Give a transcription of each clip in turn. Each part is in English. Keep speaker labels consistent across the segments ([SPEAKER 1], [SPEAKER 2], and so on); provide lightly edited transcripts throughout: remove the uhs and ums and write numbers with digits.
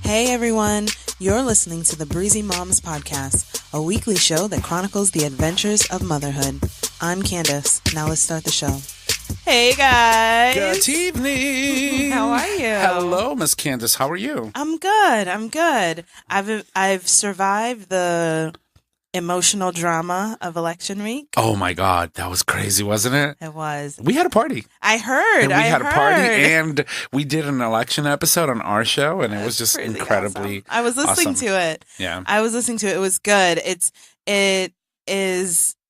[SPEAKER 1] Hey everyone, you're listening to the Breezy Moms Podcast, a weekly show that chronicles the adventures of motherhood. I'm Candace. Now let's start the show. Hey guys.
[SPEAKER 2] Good evening.
[SPEAKER 1] How are you?
[SPEAKER 2] Hello, Miss Candace. How are you?
[SPEAKER 1] I'm good. I've survived the emotional drama of election week.
[SPEAKER 2] Oh my God, that was crazy, wasn't it?
[SPEAKER 1] It was.
[SPEAKER 2] We had a party.
[SPEAKER 1] I heard.
[SPEAKER 2] And we had a party, and we did an election episode on our show, and it was just incredibly
[SPEAKER 1] awesome. I was listening
[SPEAKER 2] awesome.
[SPEAKER 1] to it.
[SPEAKER 2] Yeah,
[SPEAKER 1] I was listening to it. It was good.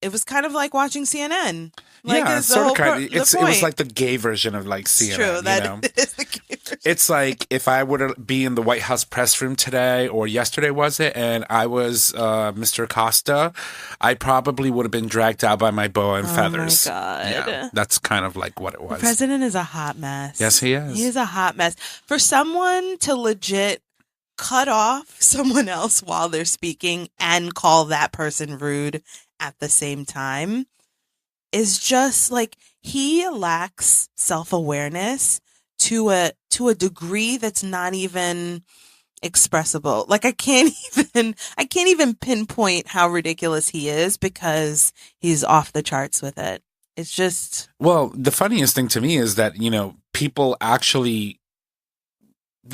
[SPEAKER 1] It was kind of like watching CNN. Like,
[SPEAKER 2] yeah, sort of kind of. It was like the gay version of like CNN.
[SPEAKER 1] It's true. That is the gay version.
[SPEAKER 2] It's like if I were to be in the White House press room today, or yesterday was it, and I was Mr. Acosta, I probably would have been dragged out by my boa and feathers.
[SPEAKER 1] Oh my God.
[SPEAKER 2] Yeah, that's kind of like what it was.
[SPEAKER 1] The president is a hot mess.
[SPEAKER 2] Yes, he is.
[SPEAKER 1] He is a hot mess. For someone to legit cut off someone else while they're speaking and call that person rude at the same time is just like, he lacks self-awareness to a degree that's not even expressible. Like, I can't even pinpoint how ridiculous he is because he's off the charts with it. It's just,
[SPEAKER 2] well, the funniest thing to me is that, people actually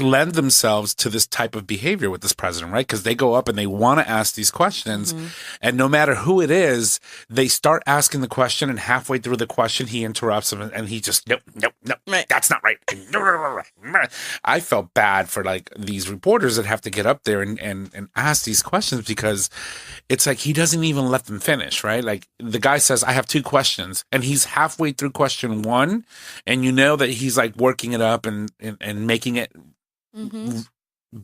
[SPEAKER 2] lend themselves to this type of behavior with this president, right? Because they go up and they want to ask these questions. Mm-hmm. And no matter who it is, they start asking the question, and halfway through the question, he interrupts them and he just, nope, right. That's not right. I felt bad for like these reporters that have to get up there and ask these questions, because it's like he doesn't even let them finish, right? Like the guy says, I have 2 questions, and he's halfway through question 1, and you know that he's like working it up and making it, mm-hmm.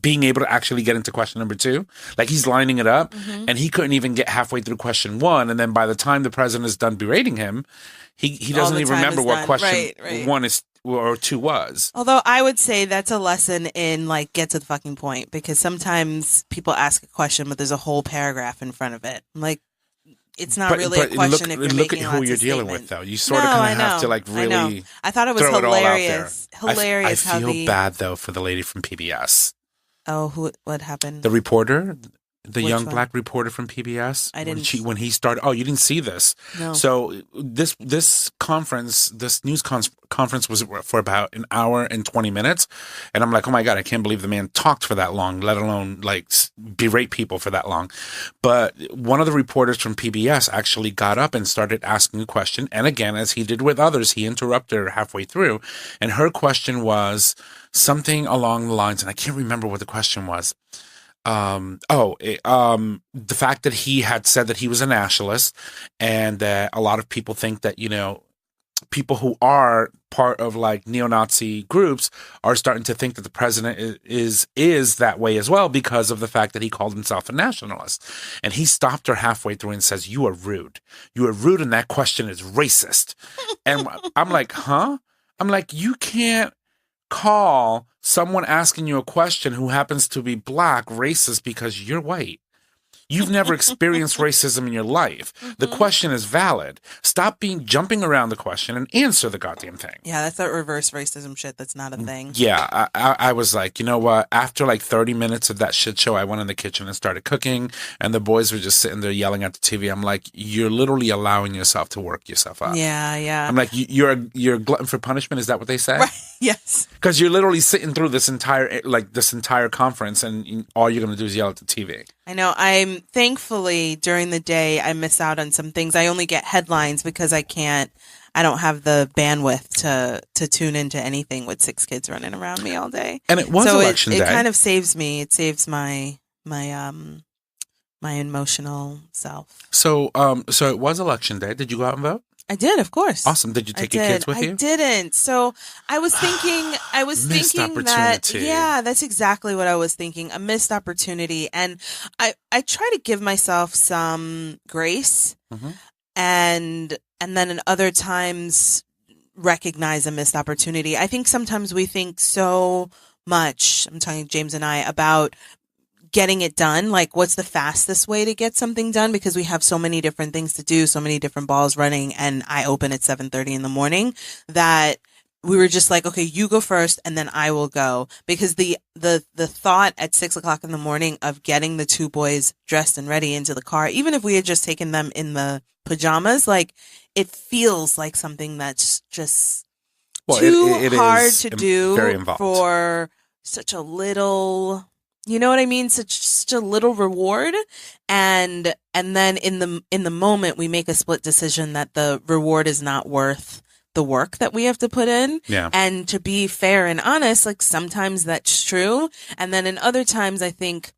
[SPEAKER 2] being able to actually get into question number 2. Like he's lining it up, mm-hmm. and he couldn't even get halfway through question 1. And then by the time the president is done berating him, he doesn't even remember what question right. 1 is or 2 was.
[SPEAKER 1] Although I would say that's a lesson in like, get to the fucking point, because sometimes people ask a question, but there's a whole paragraph in front of it. Like, it's not really a question if you're
[SPEAKER 2] look
[SPEAKER 1] making
[SPEAKER 2] at who you're dealing with, though. You sort of kind of have to like really.
[SPEAKER 1] I thought it was hilarious. Hilarious.
[SPEAKER 2] I feel bad though for the lady from PBS.
[SPEAKER 1] Oh, what happened?
[SPEAKER 2] The reporter, the young
[SPEAKER 1] one?
[SPEAKER 2] black reporter from PBS.
[SPEAKER 1] I didn't.
[SPEAKER 2] When he started. Oh, you didn't see this?
[SPEAKER 1] No.
[SPEAKER 2] So this news conference was for about an hour and 20 minutes, and I'm like, oh my God, I can't believe the man talked for that long, let alone like berate people for that long. But one of the reporters from PBS actually got up and started asking a question, and again, as he did with others, he interrupted her halfway through, and her question was something along the lines, and I can't remember what the question was. The fact that he had said that he was a nationalist, and that a lot of people think that, people who are part of like neo-Nazi groups are starting to think that the president is that way as well, because of the fact that he called himself a nationalist. And he stopped her halfway through and says, you are rude. You are rude, and that question is racist. And I'm like, huh? I'm like, you can't call someone asking you a question who happens to be black racist because you're white. You've never experienced racism in your life. Mm-hmm. The question is valid. Stop jumping around the question and answer the goddamn thing.
[SPEAKER 1] Yeah, that's that reverse racism shit. That's not a thing.
[SPEAKER 2] Yeah, I was like, you know what? After like 30 minutes of that shit show, I went in the kitchen and started cooking, and the boys were just sitting there yelling at the TV. I'm like, you're literally allowing yourself to work yourself up.
[SPEAKER 1] Yeah.
[SPEAKER 2] I'm like, you're a glutton for punishment. Is that what they say?
[SPEAKER 1] Right. Yes.
[SPEAKER 2] Because you're literally sitting through this entire conference, and all you're going to do is yell at the TV.
[SPEAKER 1] I know. I'm thankfully during the day I miss out on some things. I only get headlines because I don't have the bandwidth to tune into anything with 6 kids running around me all day.
[SPEAKER 2] And it was election day.
[SPEAKER 1] It kind of saves me. It saves my emotional self.
[SPEAKER 2] So it was election day. Did you go out and vote?
[SPEAKER 1] I did, of course.
[SPEAKER 2] Awesome. Did you take your kids with you?
[SPEAKER 1] I didn't. So I was thinking that, yeah, that's exactly what I was thinking. A missed opportunity. And I try to give myself some grace, mm-hmm. and then in other times recognize a missed opportunity. I think sometimes we think so much, I'm talking James and I, about getting it done. Like, what's the fastest way to get something done? Because we have so many different things to do, so many different balls running, and I open at 7:30 in the morning, that we were just like, okay, you go first and then I will go, because the thought at 6 o'clock in the morning of getting the two boys dressed and ready into the car, even if we had just taken them in the pajamas, like it feels like something that's just too
[SPEAKER 2] it
[SPEAKER 1] hard
[SPEAKER 2] is
[SPEAKER 1] to do
[SPEAKER 2] very involved
[SPEAKER 1] for such a little, you know what I mean? Such a little reward. And then in the moment we make a split decision that the reward is not worth the work that we have to put in.
[SPEAKER 2] Yeah.
[SPEAKER 1] And to be fair and honest, like sometimes that's true. And then in other times, I think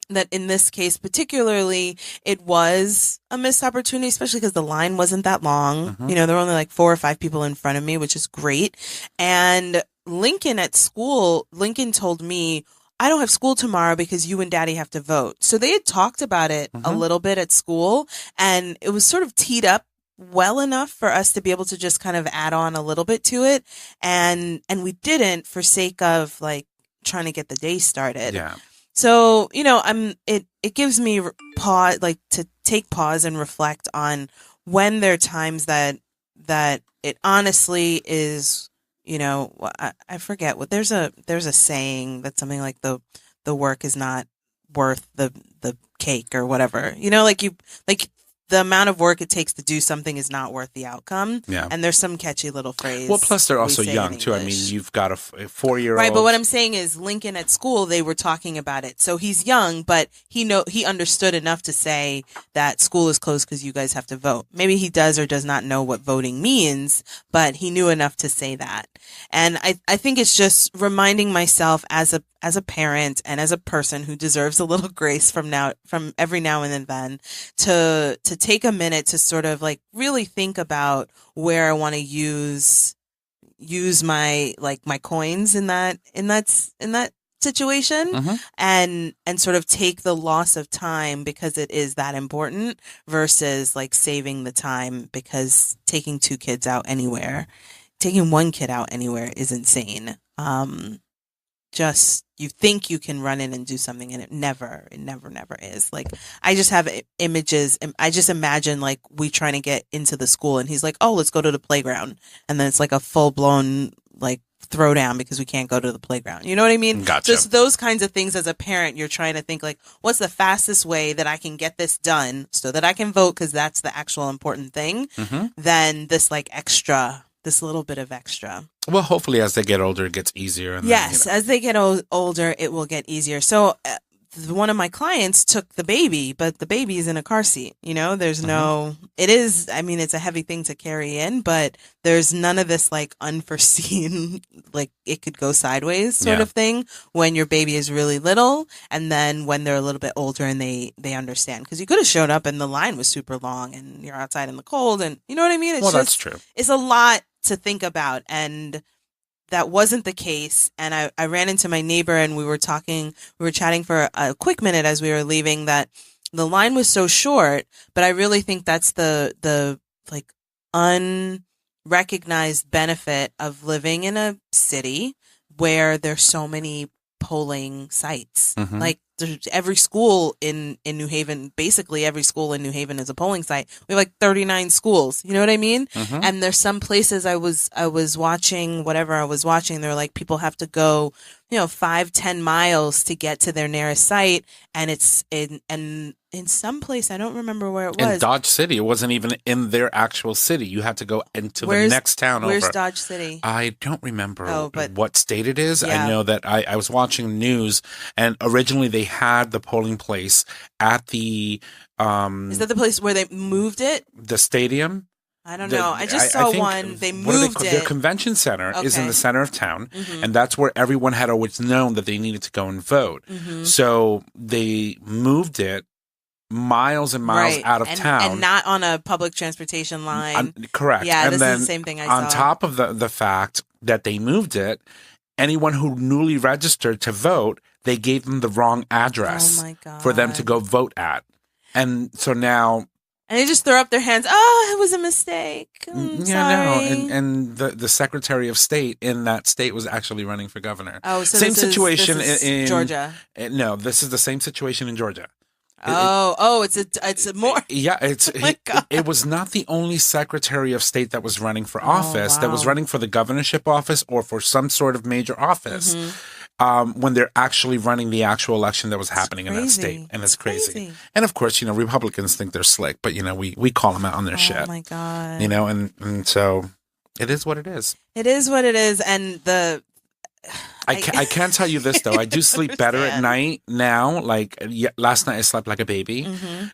[SPEAKER 1] that in this case particularly, it was a missed opportunity, especially because the line wasn't that long.
[SPEAKER 2] Mm-hmm.
[SPEAKER 1] You know, there were only like 4 or 5 people in front of me, which is great. And Lincoln at school, Lincoln told me, I don't have school tomorrow because you and daddy have to vote. So they had talked about it a little bit at school, and it was sort of teed up well enough for us to be able to just kind of add on a little bit to it. And we didn't, for sake of like trying to get the day started.
[SPEAKER 2] Yeah.
[SPEAKER 1] So, you know, it gives me pause, like to take pause and reflect on when there are times that it honestly is, you know, I forget what, there's a saying that's something like the work is not worth the cake or whatever, you know, like the amount of work it takes to do something is not worth the outcome.
[SPEAKER 2] Yeah.
[SPEAKER 1] And there's some catchy little phrase.
[SPEAKER 2] Well, plus they're also young too. I mean, you've got a 4-year-old.
[SPEAKER 1] Right, but what I'm saying is Lincoln at school, they were talking about it. So he's young, but he understood enough to say that school is closed because you guys have to vote. Maybe he does or does not know what voting means, but he knew enough to say that. And I think it's just reminding myself as a parent and as a person who deserves a little grace from every now and then to take a minute to sort of like really think about where I want to use my coins in that situation, and sort of take the loss of time because it is that important versus like saving the time, because taking 2 kids out anywhere, taking 1 kid out anywhere is insane. Just you think you can run in and do something, and it never is. Like, I just have images. I just imagine like we trying to get into the school, and he's like, "Oh, let's go to the playground," and then it's like a full blown like throwdown because we can't go to the playground. You know what I mean?
[SPEAKER 2] Gotcha.
[SPEAKER 1] Just those kinds of things. As a parent, you're trying to think like, what's the fastest way that I can get this done so that I can vote, because that's the actual important thing. Than this like extra. This little bit of extra.
[SPEAKER 2] Well, hopefully as they get older, it gets easier. And
[SPEAKER 1] yes,
[SPEAKER 2] then,
[SPEAKER 1] as they get older, it will get easier. So one of my clients took the baby, but the baby is in a car seat. You know, there's it is, I mean, it's a heavy thing to carry in, but there's none of this like unforeseen, like it could go sideways sort of thing when your baby is really little. And then when they're a little bit older and they understand, because you could have showed up and the line was super long and you're outside in the cold, and you know what I mean? It's
[SPEAKER 2] that's true.
[SPEAKER 1] It's a lot to think about, and that wasn't the case. And I ran into my neighbor and we were chatting for a quick minute as we were leaving, that the line was so short, but I really think that's the like unrecognized benefit of living in a city where there's so many polling sites. Like there's every school in New Haven, basically every school in New Haven is a polling site. We have like 39 schools. You know what I mean? And there's some places I was watching whatever I was watching. They're like, people have to go, 5-10 miles to get to their nearest site. And it's in some place, I don't remember where it was.
[SPEAKER 2] In Dodge City. It wasn't even in their actual city. You had to go into the next town over.
[SPEAKER 1] Where's Dodge City?
[SPEAKER 2] I don't remember what state it is. Yeah. I know that I was watching news, and originally they had the polling place at the...
[SPEAKER 1] is that the place where they moved it?
[SPEAKER 2] The stadium?
[SPEAKER 1] I don't know. I just saw one. They moved it.
[SPEAKER 2] Their convention center is in the center of town, and that's where everyone had always known that they needed to go and vote. So they moved it miles and miles out of town,
[SPEAKER 1] and not on a public transportation line.
[SPEAKER 2] Correct.
[SPEAKER 1] Yeah,
[SPEAKER 2] and
[SPEAKER 1] this
[SPEAKER 2] then
[SPEAKER 1] is the same thing I saw.
[SPEAKER 2] On top of the fact that they moved it, anyone who newly registered to vote, they gave them the wrong address for them to go vote at, and so now.
[SPEAKER 1] And they just throw up their hands. Oh, it was a mistake. Sorry.
[SPEAKER 2] And the Secretary of State in that state was actually running for governor.
[SPEAKER 1] Oh, so
[SPEAKER 2] same situation
[SPEAKER 1] this is
[SPEAKER 2] in
[SPEAKER 1] Georgia.
[SPEAKER 2] No, this is the same situation in Georgia.
[SPEAKER 1] It's a more.
[SPEAKER 2] Yeah,
[SPEAKER 1] Oh my God.
[SPEAKER 2] it was not the only Secretary of State that was running for
[SPEAKER 1] Oh,
[SPEAKER 2] office, that was
[SPEAKER 1] wow.
[SPEAKER 2] running for the governorship office or for some sort of major office. When they're actually running the actual election that was happening in that state. And it's crazy. And of course, Republicans think they're slick, but we call them out on their shit.
[SPEAKER 1] Oh my God.
[SPEAKER 2] And so it is what it is.
[SPEAKER 1] It is what it is. And
[SPEAKER 2] I can tell you this, though. I do sleep better at night now. Like last night, I slept like a baby,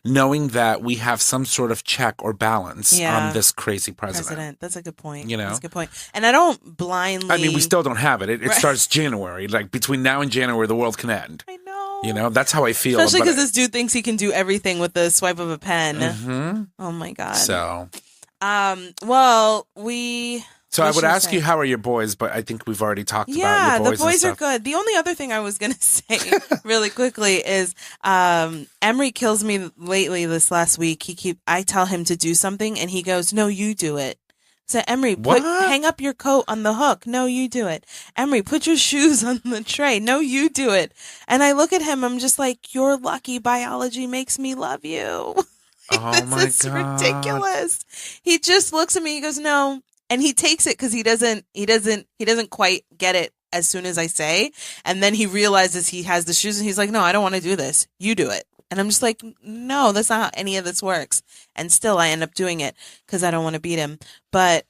[SPEAKER 2] knowing that we have some sort of check or balance on this crazy president.
[SPEAKER 1] That's a good point.
[SPEAKER 2] That's
[SPEAKER 1] a good point. And I don't blindly.
[SPEAKER 2] I mean, we still don't have it. It starts January. Like between now and January, the world can end.
[SPEAKER 1] I know.
[SPEAKER 2] That's how I feel.
[SPEAKER 1] Especially because this dude thinks he can do everything with the swipe of a pen.
[SPEAKER 2] Mm-hmm.
[SPEAKER 1] Oh my God.
[SPEAKER 2] So,
[SPEAKER 1] well, we.
[SPEAKER 2] So I would ask you, how are your boys? But I think we've already talked about your boys.
[SPEAKER 1] Yeah, the boys are good. The only other thing I was going to say really quickly is Emery kills me lately this last week. I tell him to do something and he goes, no, you do it. So Emery, hang up your coat on the hook. No, you do it. Emery, put your shoes on the tray. No, you do it. And I look at him. I'm just like, you're lucky biology makes me love you.
[SPEAKER 2] Oh my God.
[SPEAKER 1] This is ridiculous. He just looks at me. He goes, no. And he takes it because he doesn't quite get it as soon as I say. And then he realizes he has the shoes and he's like, no, I don't want to do this. You do it. And I'm just like, no, that's not how any of this works. And still I end up doing it because I don't want to beat him. But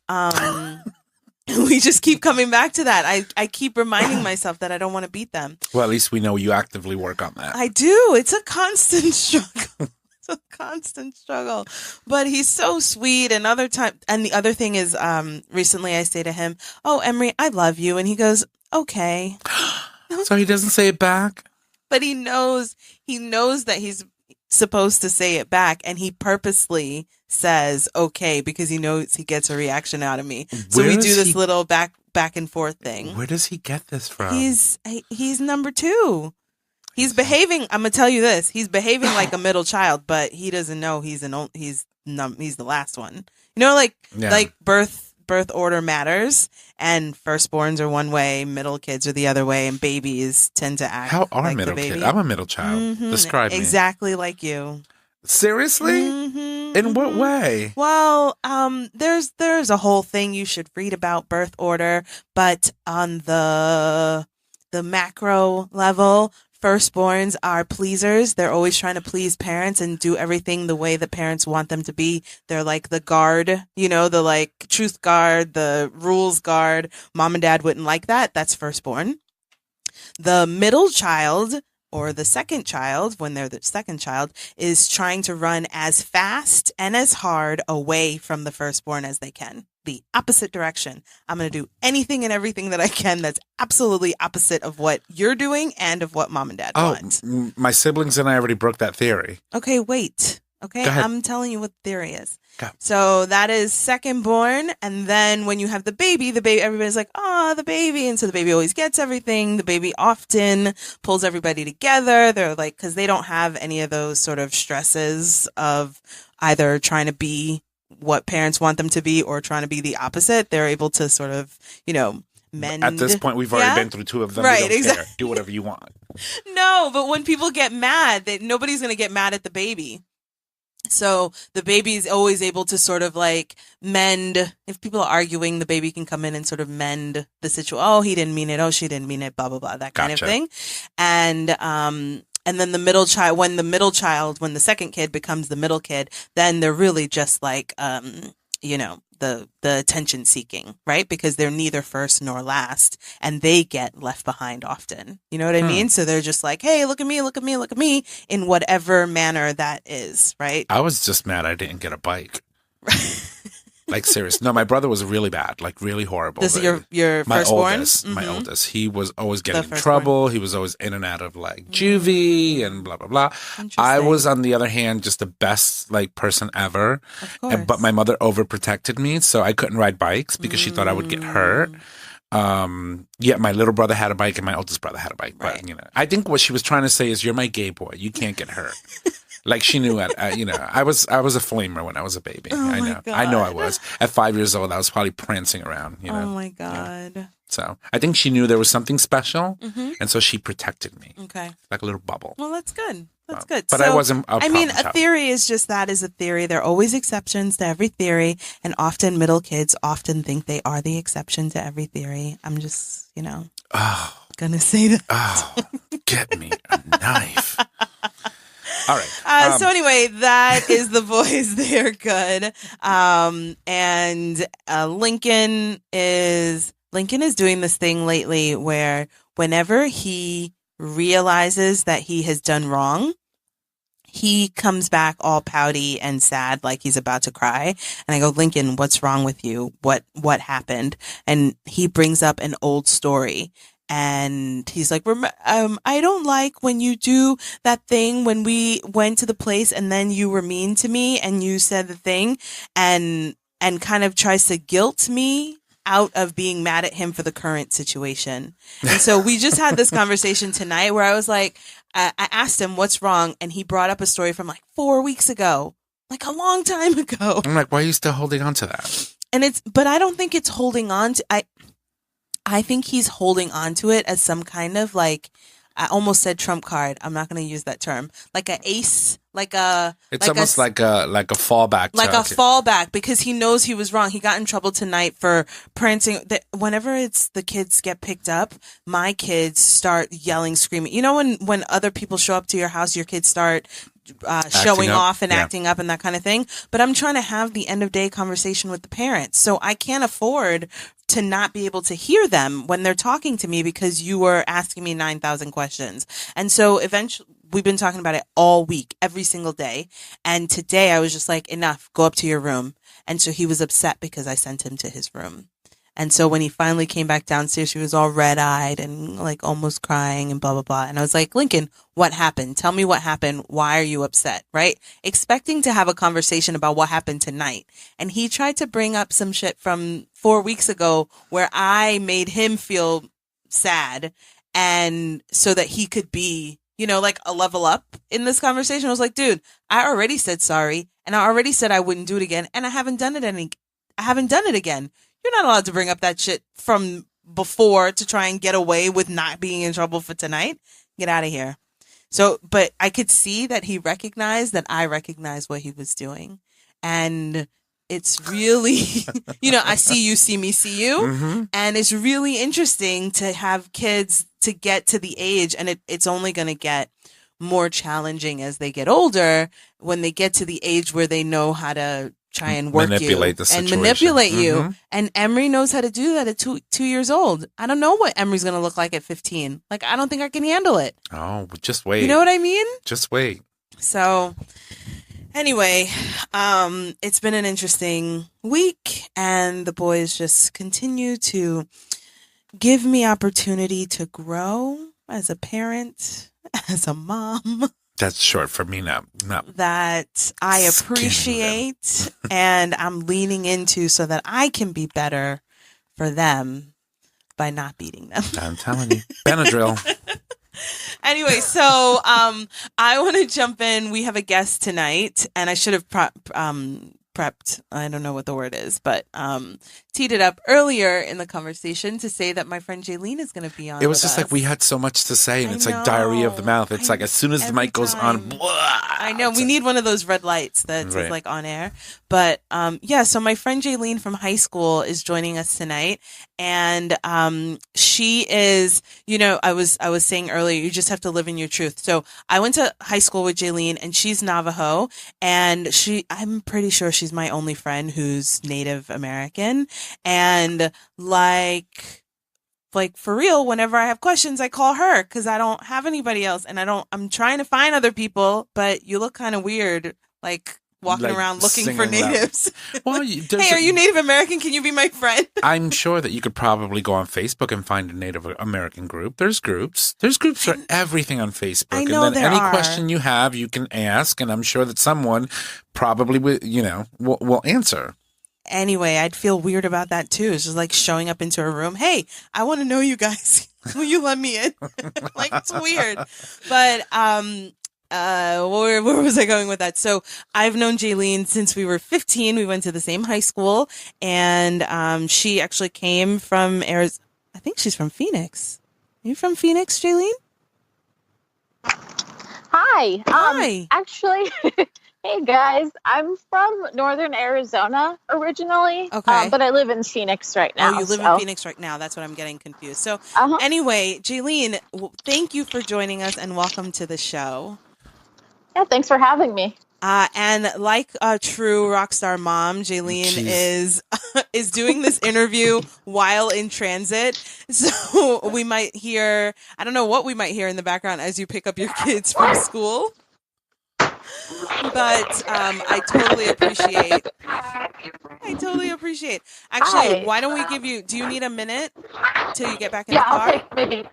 [SPEAKER 1] we just keep coming back to that. I keep reminding myself that I don't want to beat them.
[SPEAKER 2] Well, at least we know you actively work on that.
[SPEAKER 1] I do. It's a constant struggle. It's a constant struggle, but he's so sweet. And the other thing is, recently I say to him, "Oh, Emery, I love you," and he goes, "Okay."
[SPEAKER 2] So he doesn't say it back,
[SPEAKER 1] but he knows that he's supposed to say it back, and he purposely says "okay" because he knows he gets a reaction out of me. So we do this little back and forth thing.
[SPEAKER 2] Where does he get this from?
[SPEAKER 1] He's number 2. He's behaving. I'm gonna tell you this. He's behaving like a middle child, but he doesn't know he's the last one. Like birth order matters, and firstborns are one way, middle kids are the other way, and babies tend to act.
[SPEAKER 2] How are
[SPEAKER 1] like
[SPEAKER 2] middle
[SPEAKER 1] the baby.
[SPEAKER 2] kids? I'm a middle child. Describe me.
[SPEAKER 1] Exactly like you.
[SPEAKER 2] Seriously? In what way?
[SPEAKER 1] Well, there's a whole thing you should read about birth order, but on the macro level, firstborns are pleasers. They're always trying to please parents and do everything the way the parents want them to be. They're like the guard, the like truth guard, the rules guard. Mom and dad wouldn't like that. That's firstborn. The middle child, or the second child, when they're the second child, is trying to run as fast and as hard away from the firstborn as they can. The opposite direction. I'm going to do anything and everything that I can that's absolutely opposite of what you're doing and of what mom and dad want.
[SPEAKER 2] My siblings and I already broke that theory.
[SPEAKER 1] Okay, wait. Okay, I'm telling you what the theory is.
[SPEAKER 2] Go.
[SPEAKER 1] So that is second born, and then when you have the baby, everybody's like, oh, the baby, and so the baby always gets everything. The baby often pulls everybody together. They're like, because they don't have any of those sort of stresses of either trying to be what parents want them to be or trying to be the opposite. They're able to sort of, mend.
[SPEAKER 2] At this point, we've already been through 2 of them.
[SPEAKER 1] Right,
[SPEAKER 2] we don't
[SPEAKER 1] exactly.
[SPEAKER 2] care. Do whatever you want.
[SPEAKER 1] No, but when people get mad, nobody's going to get mad at the baby. So the baby is always able to sort of like mend. If people are arguing, the baby can come in and sort of mend the situation. Oh, he didn't mean it. Oh, she didn't mean it. Blah, blah, blah. That kind of thing. And then the middle child, when the second kid becomes the middle kid, then they're really just like, the attention seeking, right? Because they're neither first nor last, and they get left behind often. You know what I mean? So they're just like, hey, look at me, look at me, look at me, in whatever manner that is, right?
[SPEAKER 2] I was just mad I didn't get a bike. Like, serious. No, my brother was really bad, like really horrible.
[SPEAKER 1] This is your
[SPEAKER 2] my
[SPEAKER 1] firstborn?
[SPEAKER 2] Oldest, my oldest. He was always getting in trouble. He was always in and out of like juvie and blah, blah, blah. I was, on the other hand, just the best like person ever.
[SPEAKER 1] Of course.
[SPEAKER 2] But my mother overprotected me, so I couldn't ride bikes because she thought I would get hurt. Yeah, my little brother had a bike and my oldest brother had a bike. But, I think what she was trying to say is, you're my gay boy. You can't get hurt. Like, she knew it. I was a flamer when I was a baby.
[SPEAKER 1] Oh,
[SPEAKER 2] I know.
[SPEAKER 1] God.
[SPEAKER 2] I know I was. At 5 years old, I was probably prancing around.
[SPEAKER 1] Oh my God.
[SPEAKER 2] So I think she knew there was something special, and so she protected me.
[SPEAKER 1] Okay.
[SPEAKER 2] Like a little bubble.
[SPEAKER 1] Well, that's good. That's good.
[SPEAKER 2] But
[SPEAKER 1] so,
[SPEAKER 2] I wasn't a problem
[SPEAKER 1] a
[SPEAKER 2] child.
[SPEAKER 1] theory is just that is a theory. There are always exceptions to every theory, and often middle kids often think they are the exception to every theory. I'm just, gonna say that.
[SPEAKER 2] Oh, get me a knife. All right.
[SPEAKER 1] So anyway, that is the boys. They're good. And Lincoln is doing this thing lately where whenever he realizes that he has done wrong, he comes back all pouty and sad, like he's about to cry. And I go, Lincoln, what's wrong with you? What happened? And he brings up an old story. And he's like, I don't like when you do that thing when we went to the place and then you were mean to me and you said the thing and kind of tries to guilt me out of being mad at him for the current situation. And so we just had this conversation tonight where I was like, I asked him what's wrong. And he brought up a story from like 4 weeks ago, like a long time ago.
[SPEAKER 2] I'm like, why are you still holding on to that?
[SPEAKER 1] But I don't think it's holding on to, I think he's holding on to it as some kind of like, I almost said trump card. I'm not going to use that term. Like an ace,
[SPEAKER 2] it's almost like a fallback.
[SPEAKER 1] Like a fallback because he knows he was wrong. He got in trouble tonight for prancing. Whenever the kids get picked up, my kids start yelling, screaming. You know, when other people show up to your house, your kids start showing off and acting up and that kind of thing. But I'm trying to have the end of day conversation with the parents. So I can't afford to not be able to hear them when they're talking to me because you were asking me 9,000 questions. And so eventually we've been talking about it all week, every single day. And today I was just like, enough, go up to your room. And so he was upset because I sent him to his room. And so when he finally came back downstairs, he was all red-eyed and like almost crying and blah, blah, blah. And I was like, Lincoln, what happened? Tell me what happened. Why are you upset? Right? Expecting to have a conversation about what happened tonight. And he tried to bring up some shit from 4 weeks ago where I made him feel sad and so that he could be, like a level up in this conversation. I was like, dude, I already said sorry and I already said I wouldn't do it again. And I haven't done it again. You're not allowed to bring up that shit from before to try and get away with not being in trouble for tonight. Get out of here. So, but I could see that he recognized that I recognized what he was doing. And it's really, I see you, see me, see you.
[SPEAKER 2] Mm-hmm.
[SPEAKER 1] And it's really interesting to have kids to get to the age, and it's only going to get more challenging as they get older when they get to the age where they know how to try and work
[SPEAKER 2] manipulate
[SPEAKER 1] you
[SPEAKER 2] the
[SPEAKER 1] and
[SPEAKER 2] situation.
[SPEAKER 1] manipulate you.
[SPEAKER 2] Mm-hmm.
[SPEAKER 1] And Emery knows how to do that at 2 years old. I don't know what Emery's going to look like at 15. Like, I don't think I can handle it.
[SPEAKER 2] Oh, just wait.
[SPEAKER 1] You know what I mean?
[SPEAKER 2] Just wait.
[SPEAKER 1] So anyway, it's been an interesting week and the boys just continue to give me opportunity to grow as a parent, as a mom.
[SPEAKER 2] That's short for me now. No.
[SPEAKER 1] That I appreciate and I'm leaning into so that I can be better for them by not beating them.
[SPEAKER 2] I'm telling you. Benadryl.
[SPEAKER 1] Anyway, so I want to jump in. We have a guest tonight, and I should have prepped. I don't know what the word is, but teed it up earlier in the conversation to say that my friend Jaylene is going to be on.
[SPEAKER 2] It was just like we had so much to say, and it's like diarrhea of the mouth. It's like as soon as the mic goes on, blah,
[SPEAKER 1] I know we need one of those red lights that's
[SPEAKER 2] right.
[SPEAKER 1] like on air. But so my friend Jaylene from high school is joining us tonight, and she is, I was saying earlier, you just have to live in your truth. So I went to high school with Jaylene, and she's Navajo, and I'm pretty sure she's my only friend who's Native American. And like for real, whenever I have questions, I call her because I don't have anybody else. And I'm trying to find other people, but you look kind of weird, like walking around looking for natives.
[SPEAKER 2] Well,
[SPEAKER 1] hey, are you Native American? Can you be my friend?
[SPEAKER 2] I'm sure that you could probably go on Facebook and find a Native American group. There's groups for everything on Facebook.
[SPEAKER 1] I know
[SPEAKER 2] and then any question you have, you can ask, and I'm sure that someone probably will answer.
[SPEAKER 1] Anyway, I'd feel weird about that too. It's just like showing up into a room. Hey, I want to know you guys. Will you let me in? Like, it's weird. But where was I going with that? So I've known Jaylene since we were 15. We went to the same high school, and she actually came from I think she's from Phoenix. Are you from Phoenix, Jaylene?
[SPEAKER 3] Hi.
[SPEAKER 1] Hi.
[SPEAKER 3] Actually, hey guys, I'm from Northern Arizona originally,
[SPEAKER 1] Okay.
[SPEAKER 3] but I live in Phoenix right now.
[SPEAKER 1] Oh, you live in Phoenix right now. That's what I'm getting confused. So anyway, Jaylene, thank you for joining us and welcome to the show.
[SPEAKER 3] Yeah, thanks for having me.
[SPEAKER 1] And like a true rock star mom, Jaylene is doing this interview while in transit. So we might hear, I don't know what we might hear in the background as you pick up your kids from school. But I totally appreciate. Actually, why don't we do you need a minute till you get back in the car?
[SPEAKER 3] Yeah, I'll take maybe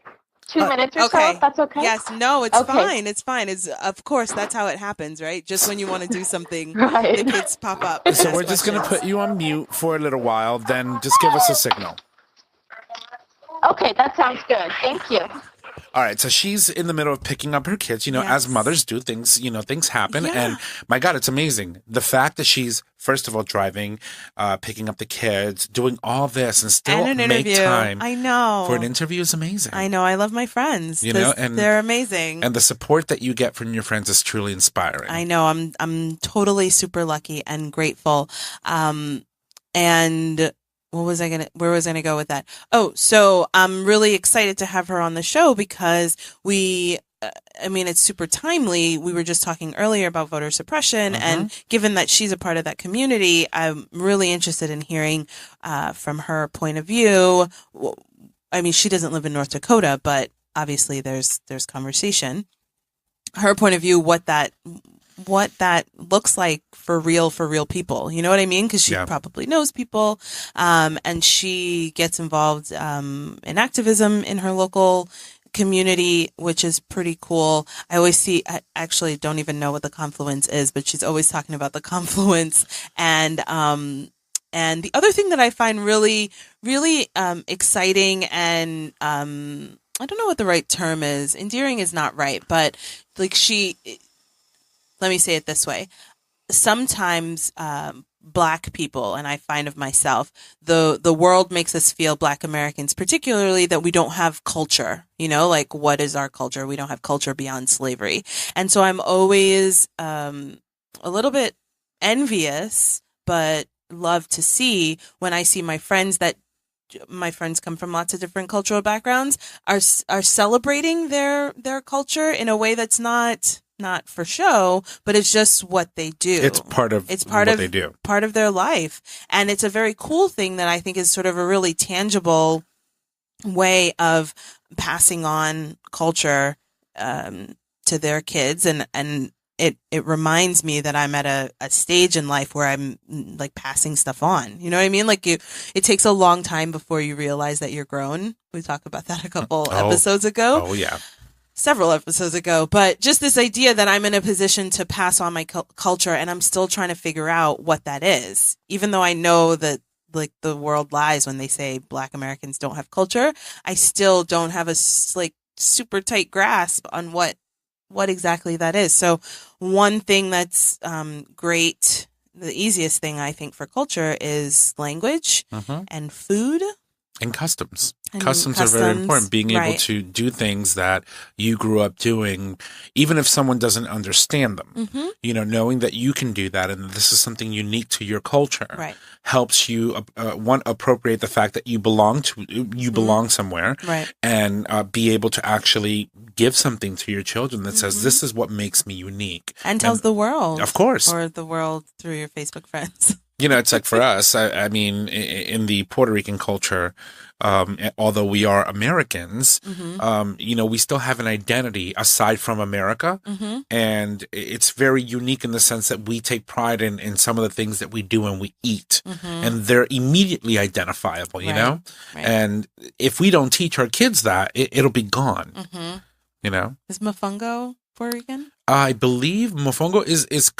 [SPEAKER 3] 2 minutes or so, if that's okay.
[SPEAKER 1] Yes, no, it's fine. It's fine. Of course, that's how it happens, right? Just when you want to do something, the kids pop up.
[SPEAKER 2] So we're just going to put you on mute for a little while, then just give us a signal.
[SPEAKER 3] Okay, that sounds good. Thank you.
[SPEAKER 2] All right, so she's in the middle of picking up her kids. As mothers do, things happen. Yeah. And my God, it's amazing. The fact that she's, first of all, driving, picking up the kids, doing all this and still make time for an interview is amazing.
[SPEAKER 1] I know. I love my friends. And they're amazing.
[SPEAKER 2] And the support that you get from your friends is truly inspiring.
[SPEAKER 1] I know. I'm totally super lucky and grateful. And where was I gonna go with that? Oh, so I'm really excited to have her on the show because it's super timely. We were just talking earlier about voter suppression, and given that she's a part of that community, I'm really interested in hearing from her point of view. I mean, she doesn't live in North Dakota, but obviously there's conversation. Her point of view, what that looks like for real people. You know what I mean? Because she probably knows people, and she gets involved in activism in her local community, which is pretty cool. I actually don't even know what the confluence is, but she's always talking about the confluence. And the other thing that I find really, really exciting and I don't know what the right term is. Endearing is not right, but like let me say it this way. Sometimes Black people, and I find of myself, the world makes us feel, Black Americans particularly, that we don't have culture. Like, what is our culture? We don't have culture beyond slavery. And so I'm always a little bit envious, but love to see when I see my friends come from lots of different cultural backgrounds are celebrating their culture in a way that's not for show, but it's just what they do.
[SPEAKER 2] It's part of what they do.
[SPEAKER 1] Part of their life. And it's a very cool thing that I think is sort of a really tangible way of passing on culture to their kids. And it reminds me that I'm at a stage in life where I'm like passing stuff on. You know what I mean? Like it takes a long time before you realize that you're grown. We talked about that a couple episodes ago.
[SPEAKER 2] Oh, yeah.
[SPEAKER 1] Several episodes ago, but just this idea that I'm in a position to pass on my culture, and I'm still trying to figure out what that is, even though I know that like the world lies when they say Black Americans don't have culture. I still don't have a super tight grasp on what exactly that is. So one thing that's great, the easiest thing I think for culture is language and food.
[SPEAKER 2] And customs. Customs are very important. Being able to do things that you grew up doing, even if someone doesn't understand them, knowing that you can do that and this is something unique to your culture helps you, appropriate the fact that you belong somewhere and be able to actually give something to your children that says, this is what makes me unique.
[SPEAKER 1] And tells the world.
[SPEAKER 2] Of course.
[SPEAKER 1] Or the world through your Facebook friends.
[SPEAKER 2] It's like for us, I mean, in the Puerto Rican culture, although we are Americans, we still have an identity aside from America. And it's very unique in the sense that we take pride in some of the things that we do and we eat. And they're immediately identifiable, you know? Right. And if we don't teach our kids that, it'll be gone,
[SPEAKER 1] Is mofongo Puerto Rican?
[SPEAKER 2] I believe mofongo is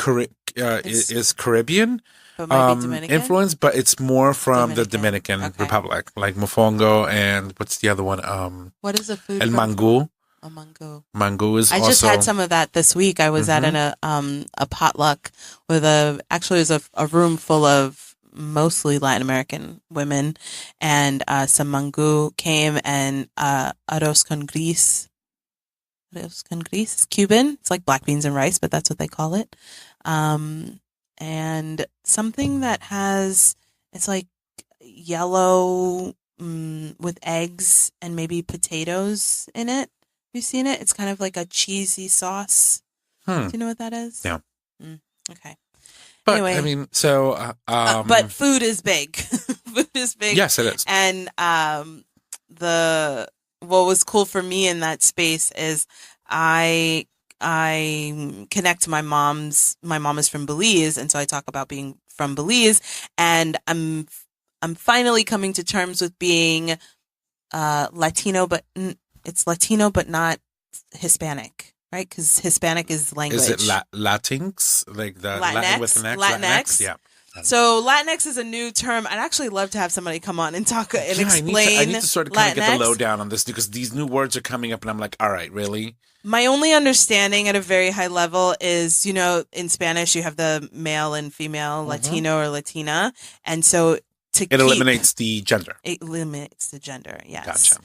[SPEAKER 2] Caribbean. Influence, but it's more from the Dominican Republic, like mofongo and what's the other one?
[SPEAKER 1] What is the food?
[SPEAKER 2] El mango.
[SPEAKER 1] A mango.
[SPEAKER 2] Mango is.
[SPEAKER 1] I just had some of that this week. I was at a potluck with it was a room full of mostly Latin American women, and some mangu came, and arroz con gris. Arroz con gris is Cuban. It's like black beans and rice, but that's what they call it. And something that has, it's like yellow with eggs and maybe potatoes in it. Have you seen it? It's kind of like a cheesy sauce. Do you know what that is?
[SPEAKER 2] Yeah.
[SPEAKER 1] Okay.
[SPEAKER 2] But
[SPEAKER 1] Anyway.
[SPEAKER 2] I mean, so
[SPEAKER 1] but food is big. Food is big.
[SPEAKER 2] Yes, it is.
[SPEAKER 1] And what was cool for me in that space is I connect to my mom is from Belize, and so I talk about being from Belize, and I'm finally coming to terms with being Latino, but it's Latino but not Hispanic, right? Because Hispanic is language.
[SPEAKER 2] Is it Latinx? Like the Latin with an X?
[SPEAKER 1] Latinx?
[SPEAKER 2] Yeah.
[SPEAKER 1] So Latinx is a new term. I'd actually love to have somebody come on and talk and explain.
[SPEAKER 2] I need to sort of kind of get the
[SPEAKER 1] Latinx.
[SPEAKER 2] lowdown on this because these new words are coming up and I'm like, all right, really?
[SPEAKER 1] My only understanding at a very high level is, in Spanish you have the male and female, Latino or Latina, and so
[SPEAKER 2] eliminates the gender.
[SPEAKER 1] It eliminates the gender. Yes.
[SPEAKER 2] Gotcha.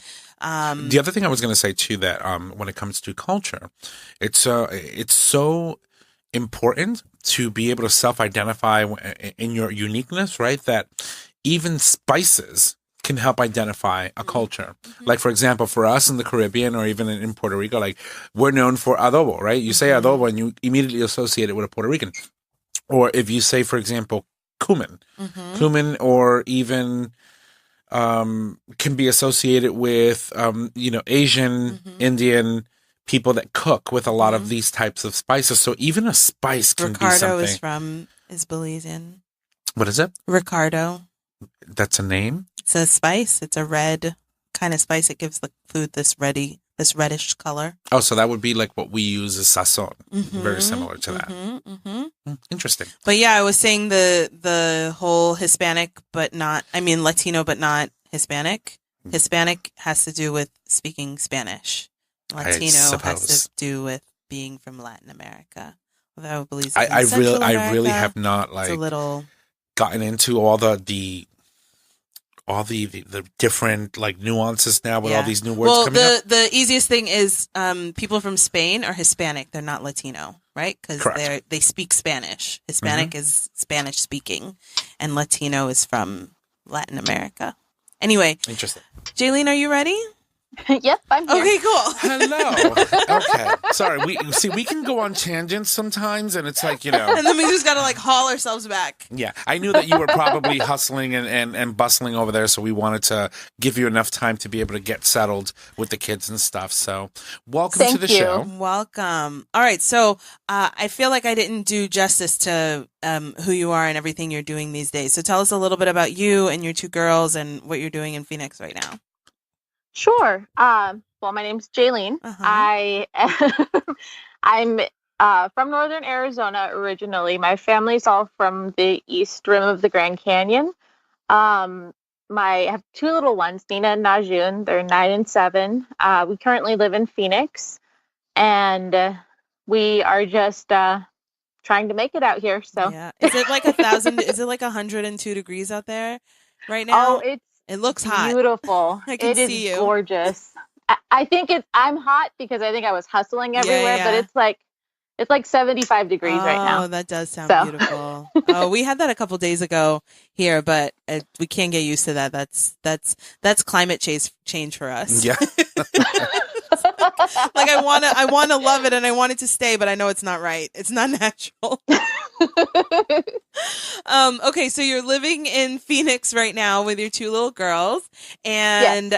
[SPEAKER 2] The other thing I was going to say too, that when it comes to culture, it's so important to be able to self-identify in your uniqueness, right? That even spices can help identify a culture. Like, for example, for us in the Caribbean or even in Puerto Rico, like we're known for adobo, right? You say adobo and you immediately associate it with a Puerto Rican. Or if you say, for example, cumin, or even can be associated with, Asian, Indian people that cook with a lot of these types of spices. So even a spice can be something.
[SPEAKER 1] Ricardo is Belizean.
[SPEAKER 2] What is it?
[SPEAKER 1] Ricardo.
[SPEAKER 2] That's a name?
[SPEAKER 1] It's a spice. It's a red kind of spice. It gives the food this reddish color.
[SPEAKER 2] Oh, so that would be like what we use as sazon. Very similar to that. Interesting.
[SPEAKER 1] But yeah, I was saying the whole Hispanic, Latino, but not Hispanic. Hispanic has to do with speaking Spanish. Latino has to do with being from Latin America. Although I believe
[SPEAKER 2] I really have not gotten into all the different like nuances now with all these new words coming up.
[SPEAKER 1] The easiest thing is people from Spain are Hispanic. They're not Latino, right? Because they speak Spanish. Hispanic is Spanish speaking, and Latino is from Latin America. Anyway,
[SPEAKER 2] interesting.
[SPEAKER 1] Jaylene, are you ready?
[SPEAKER 3] Yep, I'm here.
[SPEAKER 1] Okay, cool.
[SPEAKER 2] Hello. Okay. Sorry. We can go on tangents sometimes, and it's like,
[SPEAKER 1] and then we just gotta haul ourselves back.
[SPEAKER 2] Yeah, I knew that you were probably hustling and bustling over there, so we wanted to give you enough time to be able to get settled with the kids and stuff. So, welcome to the show.
[SPEAKER 1] Welcome. All right. So, I feel like I didn't do justice to who you are and everything you're doing these days. So, tell us a little bit about you and your two girls and what you're doing in Phoenix right now.
[SPEAKER 3] Sure. Well, my name's Jaylene. I'm from Northern Arizona originally. My family's all from the east rim of the Grand Canyon. I have two little ones, Nina and Najun. They're 9 and 7. We currently live in Phoenix, and we are just trying to make it out here. So,
[SPEAKER 1] yeah. Is it like 1,000? Is it like 102 degrees out there right now?
[SPEAKER 3] Oh,
[SPEAKER 1] it looks hot.
[SPEAKER 3] Beautiful.
[SPEAKER 1] I can see you.
[SPEAKER 3] It is gorgeous. I think I'm hot because I think I was hustling everywhere, but it's like 75 degrees right now.
[SPEAKER 1] Oh, that does sound beautiful. Oh, we had that a couple days ago here, but we can't get used to that. That's climate change for us.
[SPEAKER 2] Yeah.
[SPEAKER 1] Like I want to love it and I want it to stay, but I know it's not right. It's not natural. Okay, so you're living in Phoenix right now with your two little girls, and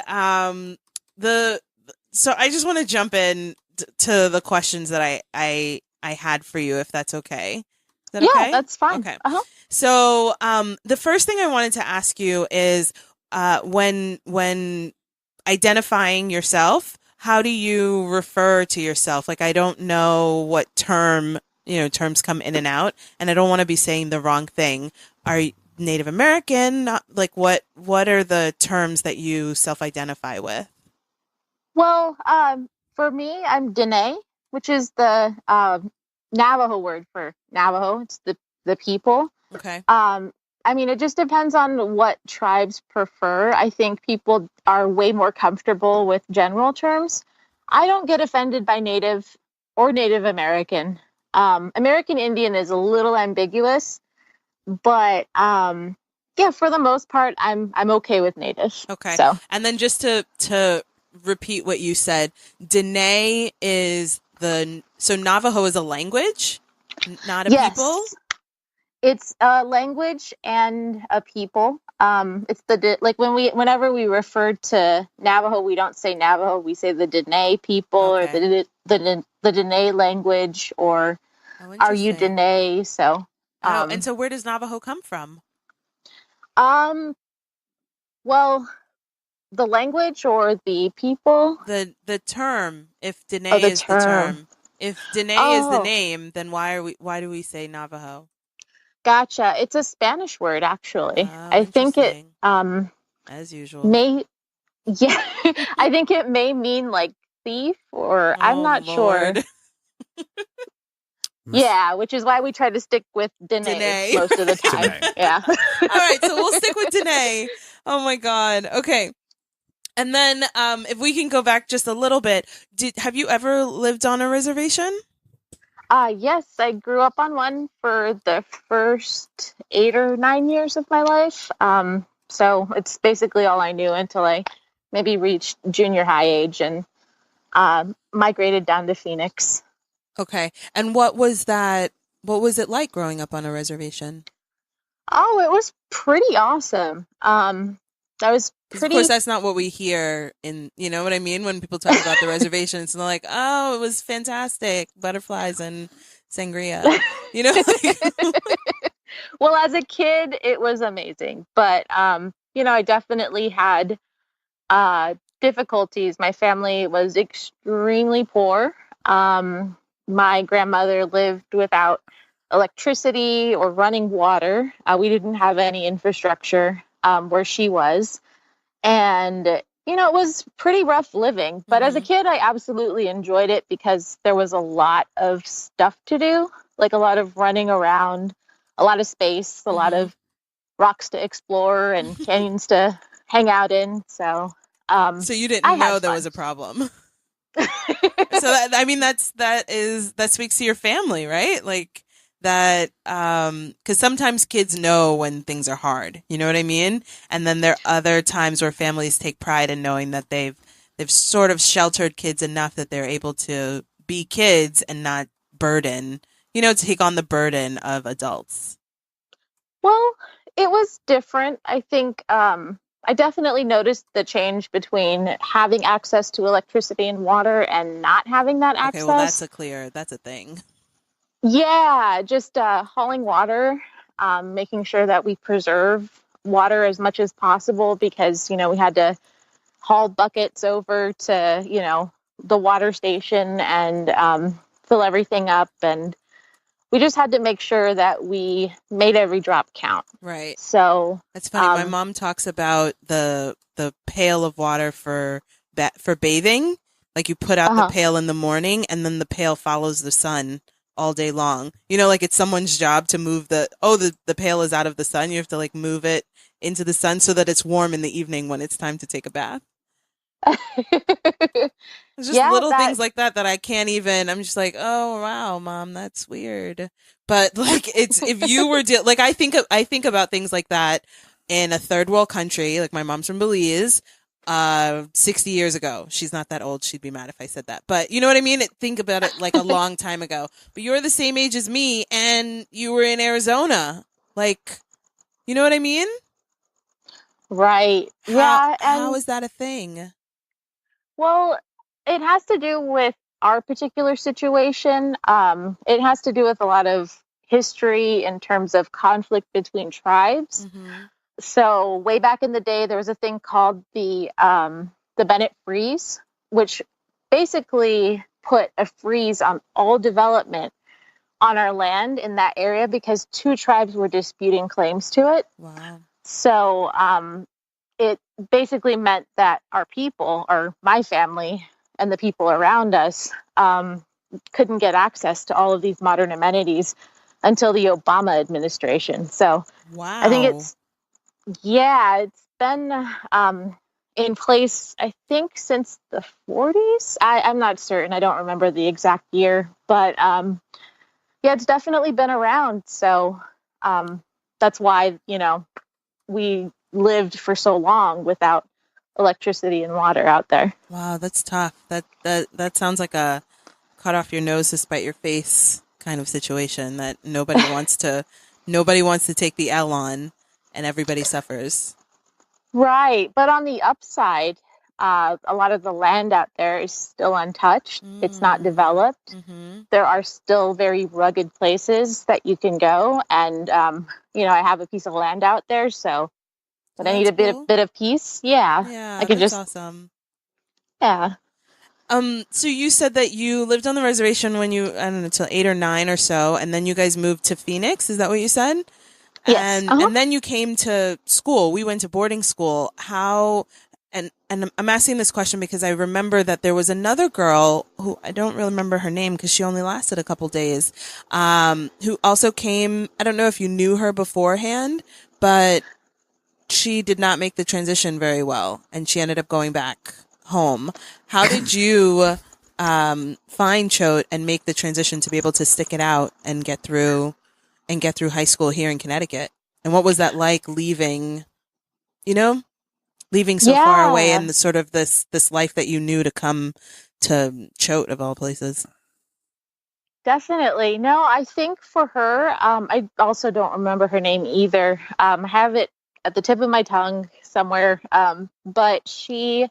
[SPEAKER 1] so I just want to jump in to the questions that I had for you, if that's okay. Is that okay?
[SPEAKER 3] Yeah, that's fine.
[SPEAKER 1] Okay. So the first thing I wanted to ask you is when identifying yourself, how do you refer to yourself? Like, I don't know what terms come in and out, and I don't want to be saying the wrong thing. Are you Native American? Not, like, what are the terms that you self-identify with?
[SPEAKER 3] Well, for me, I'm Dine, which is the Navajo word for Navajo. It's the people.
[SPEAKER 1] Okay.
[SPEAKER 3] I mean, it just depends on what tribes prefer. I think people are way more comfortable with general terms. I don't get offended by Native or Native American. American Indian is a little ambiguous, but yeah, for the most part, I'm okay with Native.
[SPEAKER 1] Okay.
[SPEAKER 3] So
[SPEAKER 1] And then just to repeat what you said, Dine is so Navajo is a language, not a people?
[SPEAKER 3] yes, it's a language and a people. It's like whenever we refer to Navajo, we don't say Navajo, we say the Dene people or
[SPEAKER 1] Okay.
[SPEAKER 3] the Dene language or
[SPEAKER 1] Oh,
[SPEAKER 3] are you
[SPEAKER 1] interesting.
[SPEAKER 3] Dene? So,
[SPEAKER 1] Oh, and so where does Navajo come from?
[SPEAKER 3] um, well, the language or the people
[SPEAKER 1] The term, if Dene
[SPEAKER 3] or the
[SPEAKER 1] is the
[SPEAKER 3] term.
[SPEAKER 1] term. If Dene is the
[SPEAKER 3] Oh,
[SPEAKER 1] name, then why do we say Navajo?
[SPEAKER 3] gotcha. It's a Spanish word, actually.
[SPEAKER 1] Oh,
[SPEAKER 3] I think it
[SPEAKER 1] interesting. As usual.
[SPEAKER 3] may, yeah, I think it may mean like thief or I'm
[SPEAKER 1] Oh
[SPEAKER 3] not sure.
[SPEAKER 1] Lord.
[SPEAKER 2] Miss
[SPEAKER 3] Yeah, which is why we try to stick with Dene
[SPEAKER 1] Dene.
[SPEAKER 3] most of the time.
[SPEAKER 2] Tanae.
[SPEAKER 3] Yeah.
[SPEAKER 1] All right, so we'll stick with Dene. Oh my God. Okay. And then if we can go back just a little bit, have you ever lived on a reservation?
[SPEAKER 3] Yes, I grew up on one for the first 8 or 9 years of my life. So it's basically all I knew until I maybe reached junior high age and migrated down to Phoenix.
[SPEAKER 1] Okay. And what was that? What was it like growing up on a reservation?
[SPEAKER 3] Oh, it was pretty awesome. I was
[SPEAKER 1] Because of course
[SPEAKER 3] pretty.
[SPEAKER 1] that's not what we hear in, you know what I mean? When people talk about the reservation, it's not like, oh, it was fantastic, butterflies and sangria, you know?
[SPEAKER 3] Well, as a kid, it was amazing, but I definitely had difficulties. My family was extremely poor. My grandmother lived without electricity or running water. We didn't have any infrastructure where she was. And, it was pretty rough living. But as a
[SPEAKER 1] Hmm.
[SPEAKER 3] kid, I absolutely enjoyed it because there was a lot of stuff to do, like a lot of running around, a lot of space, a lot
[SPEAKER 1] Hmm.
[SPEAKER 3] of rocks to explore and canyons to hang out in. So
[SPEAKER 1] So you
[SPEAKER 3] I
[SPEAKER 1] didn't
[SPEAKER 3] had
[SPEAKER 1] know there was
[SPEAKER 3] fun.
[SPEAKER 1] a problem. So I mean that speaks to your family, right? Like that cuz sometimes kids know when things are hard, you know what I mean? And then there are other times where families take pride in knowing that they've sort of sheltered kids enough that they're able to be kids and not burden, take on the burden of adults.
[SPEAKER 3] Well, it was different. I think I definitely noticed the change between having access to electricity and water and not having that
[SPEAKER 1] Okay, well
[SPEAKER 3] access.
[SPEAKER 1] that's a thing.
[SPEAKER 3] Yeah, just hauling water, making sure that we preserve water as much as possible because, we had to haul buckets over to, the water station and fill everything up. And we just had to make sure that we made every drop count.
[SPEAKER 1] Right.
[SPEAKER 3] So,
[SPEAKER 1] That's funny. My mom talks about the pail of water for bathing. Like you put out the
[SPEAKER 3] uh-huh.
[SPEAKER 1] pail in the morning, and then the pail follows the sun all day long. Like it's someone's job to move the pail is out of the sun. You have to like move it into the sun so that it's warm in the evening when it's time to take a bath. It's just
[SPEAKER 3] Yeah,
[SPEAKER 1] little
[SPEAKER 3] that
[SPEAKER 1] things like that I can't even. I'm just like, oh wow, mom, that's weird. But like, it's if you were like, I think about things like that in a third world country. Like my mom's from Belize, 60 years ago. She's not that old. She'd be mad if I said that. But you know what I mean? Think about it like a long time ago. But you're the same age as me, and you were in Arizona. Like, you know what I mean?
[SPEAKER 3] right.
[SPEAKER 1] How
[SPEAKER 3] Yeah,
[SPEAKER 1] how
[SPEAKER 3] and
[SPEAKER 1] is that a thing?
[SPEAKER 3] well, it has to do with our particular situation. It has to do with a lot of history in terms of conflict between tribes.
[SPEAKER 1] Hmm.
[SPEAKER 3] So way back in the day, there was a thing called the Bennett Freeze, which basically put a freeze on all development on our land in that area because two tribes were disputing claims to it.
[SPEAKER 1] Wow.
[SPEAKER 3] So it basically meant that our people, or my family, and the people around us couldn't get access to all of these modern amenities until the Obama administration. So I think
[SPEAKER 1] Wow.
[SPEAKER 3] it's been in place, I think, since the 40s. I'm not certain. I don't remember the exact year, but yeah, it's definitely been around. So that's why, we lived for so long without electricity and water out there.
[SPEAKER 1] Wow, that's tough. That sounds like a cut off your nose to spite your face kind of situation that nobody wants to take the L on, and everybody suffers.
[SPEAKER 3] Right. But on the upside, a lot of the land out there is still untouched. It's not developed.
[SPEAKER 1] Mm-hmm.
[SPEAKER 3] There are still very rugged places that you can go. And, I have a piece of land out there. So when I need
[SPEAKER 1] That's
[SPEAKER 3] a
[SPEAKER 1] cool.
[SPEAKER 3] bit of peace, yeah,
[SPEAKER 1] Yeah,
[SPEAKER 3] I can
[SPEAKER 1] that's
[SPEAKER 3] just,
[SPEAKER 1] awesome.
[SPEAKER 3] yeah.
[SPEAKER 1] So you said that you lived on the reservation when I don't know, until 8 or 9 or so, and then you guys moved to Phoenix. Is that what you said?
[SPEAKER 3] Yes.
[SPEAKER 1] And then you came to school. We went to boarding school. And I'm asking this question because I remember that there was another girl who I don't really remember her name because she only lasted a couple days, who also came. I don't know if you knew her beforehand, but she did not make the transition very well, and she ended up going back home. How did you find Choate and make the transition to be able to stick it out and get through high school here in Connecticut? And what was that like leaving so far away
[SPEAKER 3] Yeah,
[SPEAKER 1] and the sort of this life that you knew to come to Choate of all places?
[SPEAKER 3] definitely. No, I think for her, I also don't remember her name either. I have it at the tip of my tongue somewhere. But she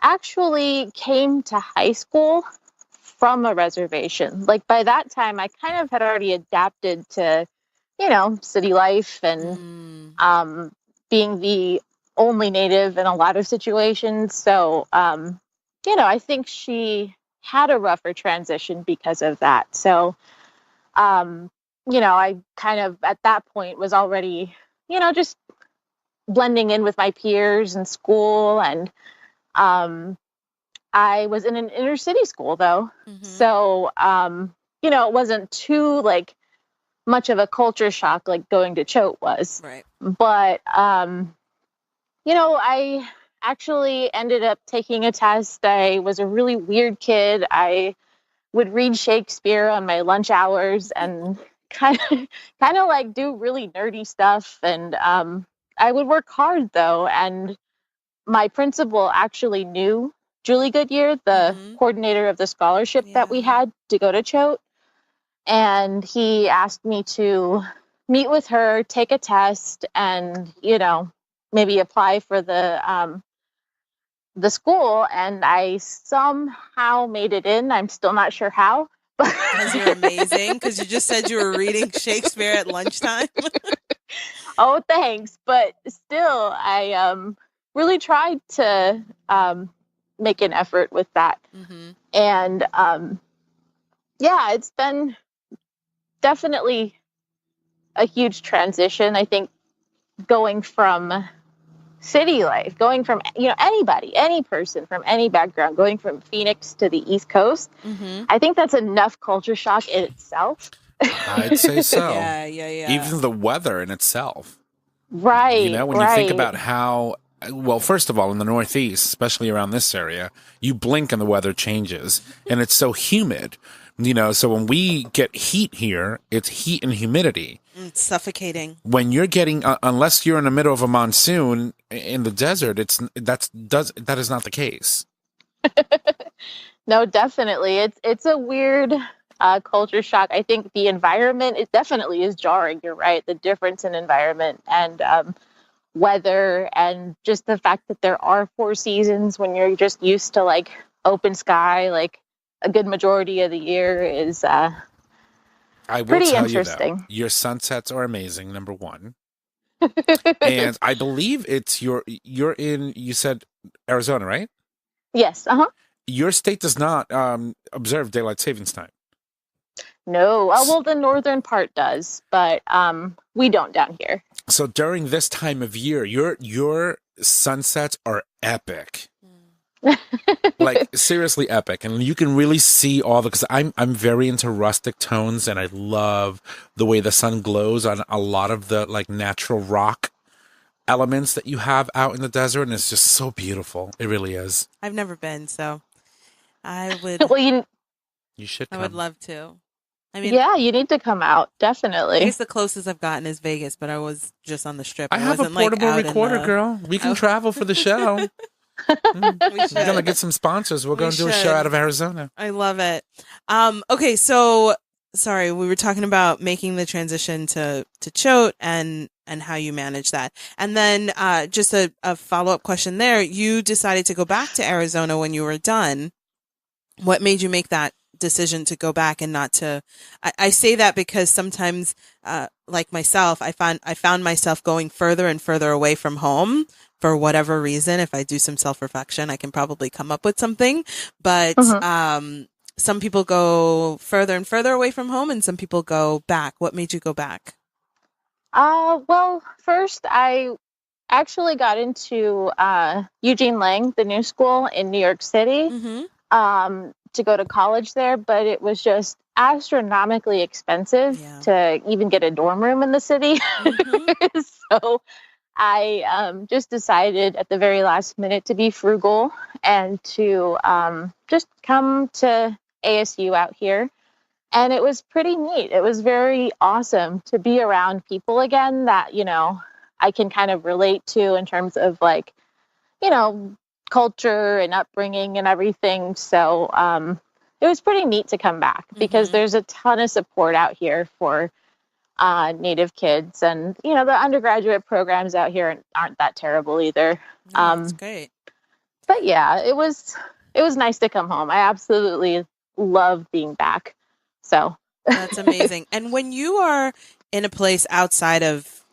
[SPEAKER 3] actually came to high school from a reservation. Like by that time, I kind of had already adapted to, city life and
[SPEAKER 1] Mm,
[SPEAKER 3] being the only native in a lot of situations. So, I think she had a rougher transition because of that. So, I kind of at that point was already, just blending in with my peers in school. And I was in an inner city school though.
[SPEAKER 1] mm-hmm.
[SPEAKER 3] So, it wasn't too like much of a culture shock like going to Choate was.
[SPEAKER 1] Right.
[SPEAKER 3] But, I actually ended up taking a test. I was a really weird kid. I would read Shakespeare on my lunch hours and kind of like do really nerdy stuff. And I would work hard though. And my principal actually knew Julie Goodyear, the
[SPEAKER 1] Mm-hmm.
[SPEAKER 3] coordinator of the scholarship that we
[SPEAKER 1] Yeah.
[SPEAKER 3] had to go to Choate. And he asked me to meet with her, take a test, and, maybe apply for the school. And I somehow made it in. I'm still not sure how.
[SPEAKER 1] Because you're amazing. Because you just said you were reading Shakespeare at lunchtime.
[SPEAKER 3] Oh, thanks. But still, I really tried to make an effort with that.
[SPEAKER 1] Mm-hmm.
[SPEAKER 3] And yeah, it's been definitely a huge transition. I think going from city life, going from, any person from any background, going from Phoenix to the East Coast,
[SPEAKER 1] Mm-hmm.
[SPEAKER 3] I think that's enough culture shock in itself.
[SPEAKER 2] I'd say so.
[SPEAKER 1] Yeah.
[SPEAKER 2] Even the weather in itself.
[SPEAKER 3] Right,
[SPEAKER 2] When you think
[SPEAKER 3] right.
[SPEAKER 2] about how, well, first of all, in the Northeast, especially around this area, you blink and the weather changes, and it's so humid. So when we get heat here, it's heat and humidity.
[SPEAKER 1] It's suffocating.
[SPEAKER 2] When you're getting, unless you're in the middle of a monsoon in the desert, that is not the case.
[SPEAKER 3] No, definitely. It's a weird culture shock. I think the environment, it definitely is jarring. You're right. The difference in environment and weather, and just the fact that there are 4 seasons when you're just used to like open sky, like a good majority of the year is
[SPEAKER 2] I will
[SPEAKER 3] pretty
[SPEAKER 2] tell
[SPEAKER 3] interesting.
[SPEAKER 2] you though, your sunsets are amazing. Number one, and I believe you're in. You said Arizona, right?
[SPEAKER 3] Yes. Uh-huh.
[SPEAKER 2] Your state does not observe daylight savings time.
[SPEAKER 3] No. Well, the northern part does, but we don't down here.
[SPEAKER 2] So during this time of year, your sunsets are epic. Like seriously epic, and you can really see all the, because I'm very into rustic tones, and I love the way the sun glows on a lot of the like natural rock elements that you have out in the desert, and it's just so beautiful. It really is.
[SPEAKER 1] I've never been, so I would
[SPEAKER 3] Well,
[SPEAKER 2] You should
[SPEAKER 1] I would
[SPEAKER 2] come.
[SPEAKER 1] love to. I mean,
[SPEAKER 3] yeah, you need to come out,
[SPEAKER 1] I
[SPEAKER 3] definitely.
[SPEAKER 1] guess the closest I've gotten is Vegas, but I was just on the strip.
[SPEAKER 2] I
[SPEAKER 1] I
[SPEAKER 2] have a
[SPEAKER 1] wasn't like
[SPEAKER 2] portable
[SPEAKER 1] out in
[SPEAKER 2] recorder,
[SPEAKER 1] the
[SPEAKER 2] girl. We can
[SPEAKER 1] Oh,
[SPEAKER 2] travel for the show.
[SPEAKER 1] we
[SPEAKER 2] We're gonna
[SPEAKER 1] should.
[SPEAKER 2] get some sponsors. We're
[SPEAKER 1] We
[SPEAKER 2] gonna do a show out
[SPEAKER 1] should.
[SPEAKER 2] of Arizona.
[SPEAKER 1] I love it. Okay, so sorry, we were talking about making the transition to Choate and how you manage that. And then just a follow-up question there. You decided to go back to Arizona when you were done. What made you make that decision to go back and not to I say that because sometimes like myself, I found myself going further and further away from home for whatever reason. If I do some self-reflection, I can probably come up with something. But
[SPEAKER 3] Mhm.
[SPEAKER 1] some people go further and further away from home, and some people go back. What made you go back?
[SPEAKER 3] Well, first I actually got into Eugene Lang, the new school in New York City,
[SPEAKER 1] Mm-hmm.
[SPEAKER 3] to go to college there, but it was just astronomically expensive
[SPEAKER 1] Yeah.
[SPEAKER 3] to even get a dorm room in the city.
[SPEAKER 1] Mm-hmm.
[SPEAKER 3] So I just decided at the very last minute to be frugal and to just come to ASU out here. And it was pretty neat. It was very awesome to be around people again that, I can kind of relate to in terms of like, you know, culture and upbringing and everything. So it was pretty neat to come back because
[SPEAKER 1] Mm-hmm.
[SPEAKER 3] there's a ton of support out here for Native kids. And, the undergraduate programs out here aren't that terrible either.
[SPEAKER 1] No, that's great.
[SPEAKER 3] But yeah, it was nice to come home. I absolutely love being back. So
[SPEAKER 1] That's amazing. And when you are in a place outside of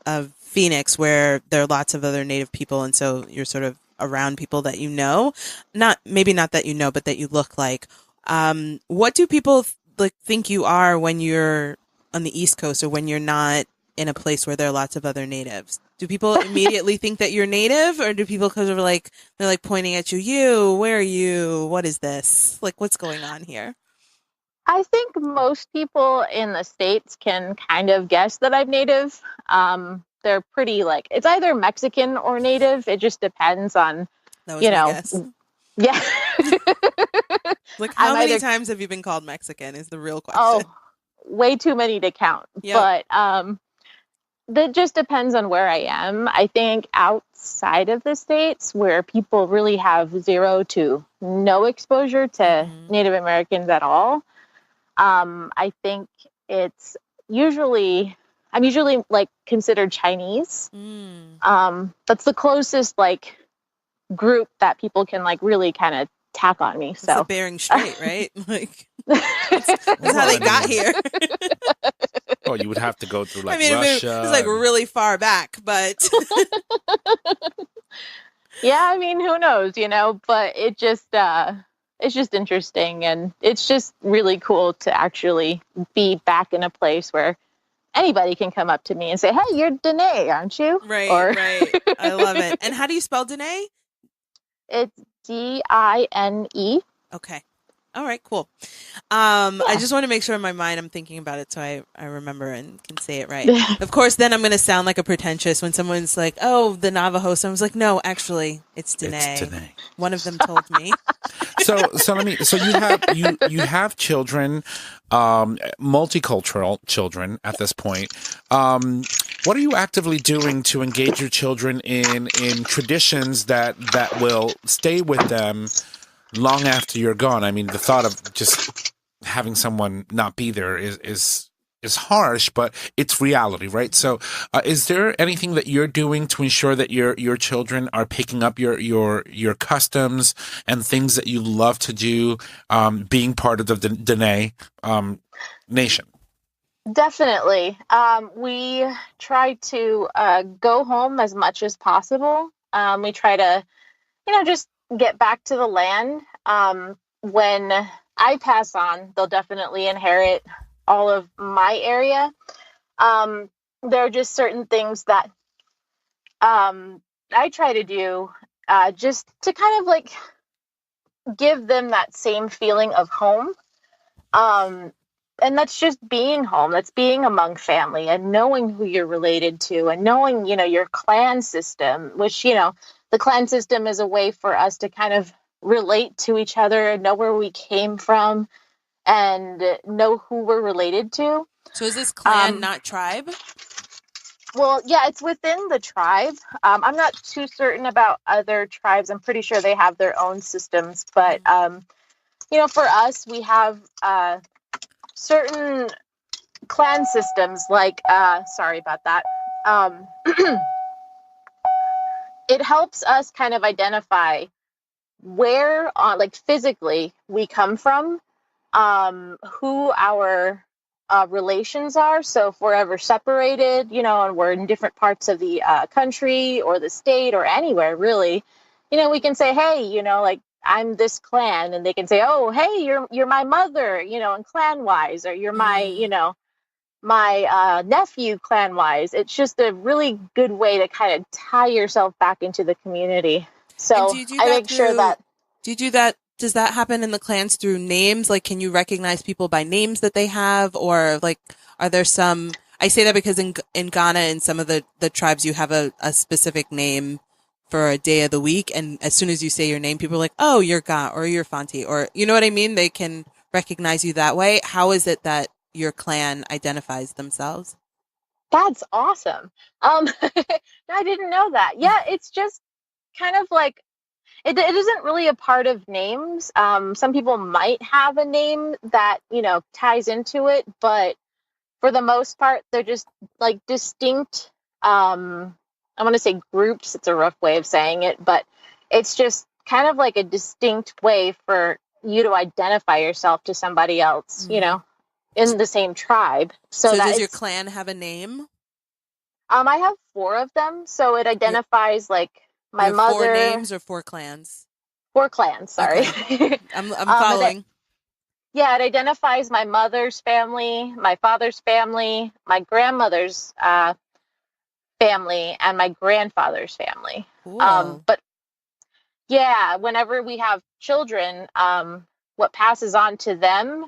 [SPEAKER 1] Phoenix where there are lots of other Native people, and so you're sort of around people that you know, not maybe not that you know, but that you look like. What do people like think you are when you're on the East Coast or when you're not in a place where there are lots of other natives? Do people immediately think that you're native, or do people kind of like they're like pointing at you? You, where are you? What is this? Like, what's going on here?
[SPEAKER 3] I think most people in the States can kind of guess that I'm Native. They're pretty like, it's either Mexican or Native. It just depends on,
[SPEAKER 1] That was
[SPEAKER 3] you
[SPEAKER 1] my
[SPEAKER 3] know,
[SPEAKER 1] guess.
[SPEAKER 3] yeah.
[SPEAKER 1] Like, how
[SPEAKER 3] I'm
[SPEAKER 1] many
[SPEAKER 3] either,
[SPEAKER 1] times have you been called Mexican is the real question.
[SPEAKER 3] oh, way too many to count.
[SPEAKER 1] Yep.
[SPEAKER 3] But that just depends on where I am. I think outside of the States, where people really have zero to no exposure to
[SPEAKER 1] Mm-hmm.
[SPEAKER 3] Native Americans at all, I think it's usually, I'm usually like considered Chinese.
[SPEAKER 1] Mm.
[SPEAKER 3] That's the closest like group that people can like really kind of tack on me.
[SPEAKER 1] It's a
[SPEAKER 3] So
[SPEAKER 1] Bering Strait, right? Like, that's how
[SPEAKER 2] Well,
[SPEAKER 1] they
[SPEAKER 2] I
[SPEAKER 1] got
[SPEAKER 2] mean,
[SPEAKER 1] here.
[SPEAKER 2] oh, you would have to go through
[SPEAKER 1] I
[SPEAKER 2] like
[SPEAKER 1] mean, it's
[SPEAKER 2] Russia.
[SPEAKER 1] like really far back, but
[SPEAKER 3] yeah, I mean, who knows, but it's just interesting, and it's just really cool to actually be back in a place where anybody can come up to me and say, "Hey, you're Danae, aren't you?"
[SPEAKER 1] right,
[SPEAKER 3] Or
[SPEAKER 1] right. I love it. And how do you spell Danae?
[SPEAKER 3] it's Dine.
[SPEAKER 1] Okay. All right, cool. I
[SPEAKER 3] Yeah.
[SPEAKER 1] just want to make sure in my mind I'm thinking about it so I remember and can say it right. Of course, then I'm going to sound like a pretentious when someone's like, "Oh, the Navajo." Someone's like, "No, actually, it's
[SPEAKER 2] It's
[SPEAKER 1] Danae."
[SPEAKER 2] today.
[SPEAKER 1] One of them told me.
[SPEAKER 2] So let me. So you have children, multicultural children at this point. What are you actively doing to engage your children in traditions that will stay with them long after you're gone? I mean, the thought of just having someone not be there is harsh, but it's reality, right? So, is there anything that you're doing to ensure that your children are picking up your customs and things that you love to do, being part of the Dene nation?
[SPEAKER 3] Definitely. We try to go home as much as possible. We try to, just get back to the land. When I pass on, they'll definitely inherit all of my area. There are just certain things that I try to do just to kind of like give them that same feeling of home. And that's just being home. That's being among family and knowing who you're related to and knowing, your clan system, which, the clan system is a way for us to kind of relate to each other and know where we came from and know who we're related to.
[SPEAKER 1] So is this clan, not tribe?
[SPEAKER 3] Well, yeah, it's within the tribe. I'm not too certain about other tribes. I'm pretty sure they have their own systems. But, for us, we have certain clan systems like, sorry about that. It helps us kind of identify where, like physically, we come from, who our relations are. So if we're ever separated, and we're in different parts of the country or the state or anywhere really, we can say, hey, like I'm this clan, and they can say, oh, hey, you're my mother, and clan wise, or you're my, my nephew clan wise. It's just a really good way to kind of tie yourself back into the community. So I make sure that.
[SPEAKER 1] Do you do that? Does that happen in the clans through names? Like, can you recognize people by names that they have? Or like, are there some, I say that because in Ghana, in some of the tribes, you have a specific name for a day of the week. And as soon as you say your name, people are like, oh, you're Ga or you're Fanti, or you know what I mean? They can recognize you that way. How is it that your clan identifies themselves?
[SPEAKER 3] That's awesome. I didn't know that. Yeah, it's just kind of like, it isn't really a part of names. Some people might have a name that, ties into it, but for the most part, they're just like distinct, I want to say groups. It's a rough way of saying it, but it's just kind of like a distinct way for you to identify yourself to somebody else, in the same tribe.
[SPEAKER 1] So does your clan have a name?
[SPEAKER 3] I have 4 of them, so it identifies like my mother.
[SPEAKER 1] 4 names or 4 clans?
[SPEAKER 3] 4 clans, sorry.
[SPEAKER 1] Okay. I'm following.
[SPEAKER 3] It identifies my mother's family, my father's family, my grandmother's family, and my grandfather's family.
[SPEAKER 1] Cool.
[SPEAKER 3] But yeah, whenever we have children, what passes on to them,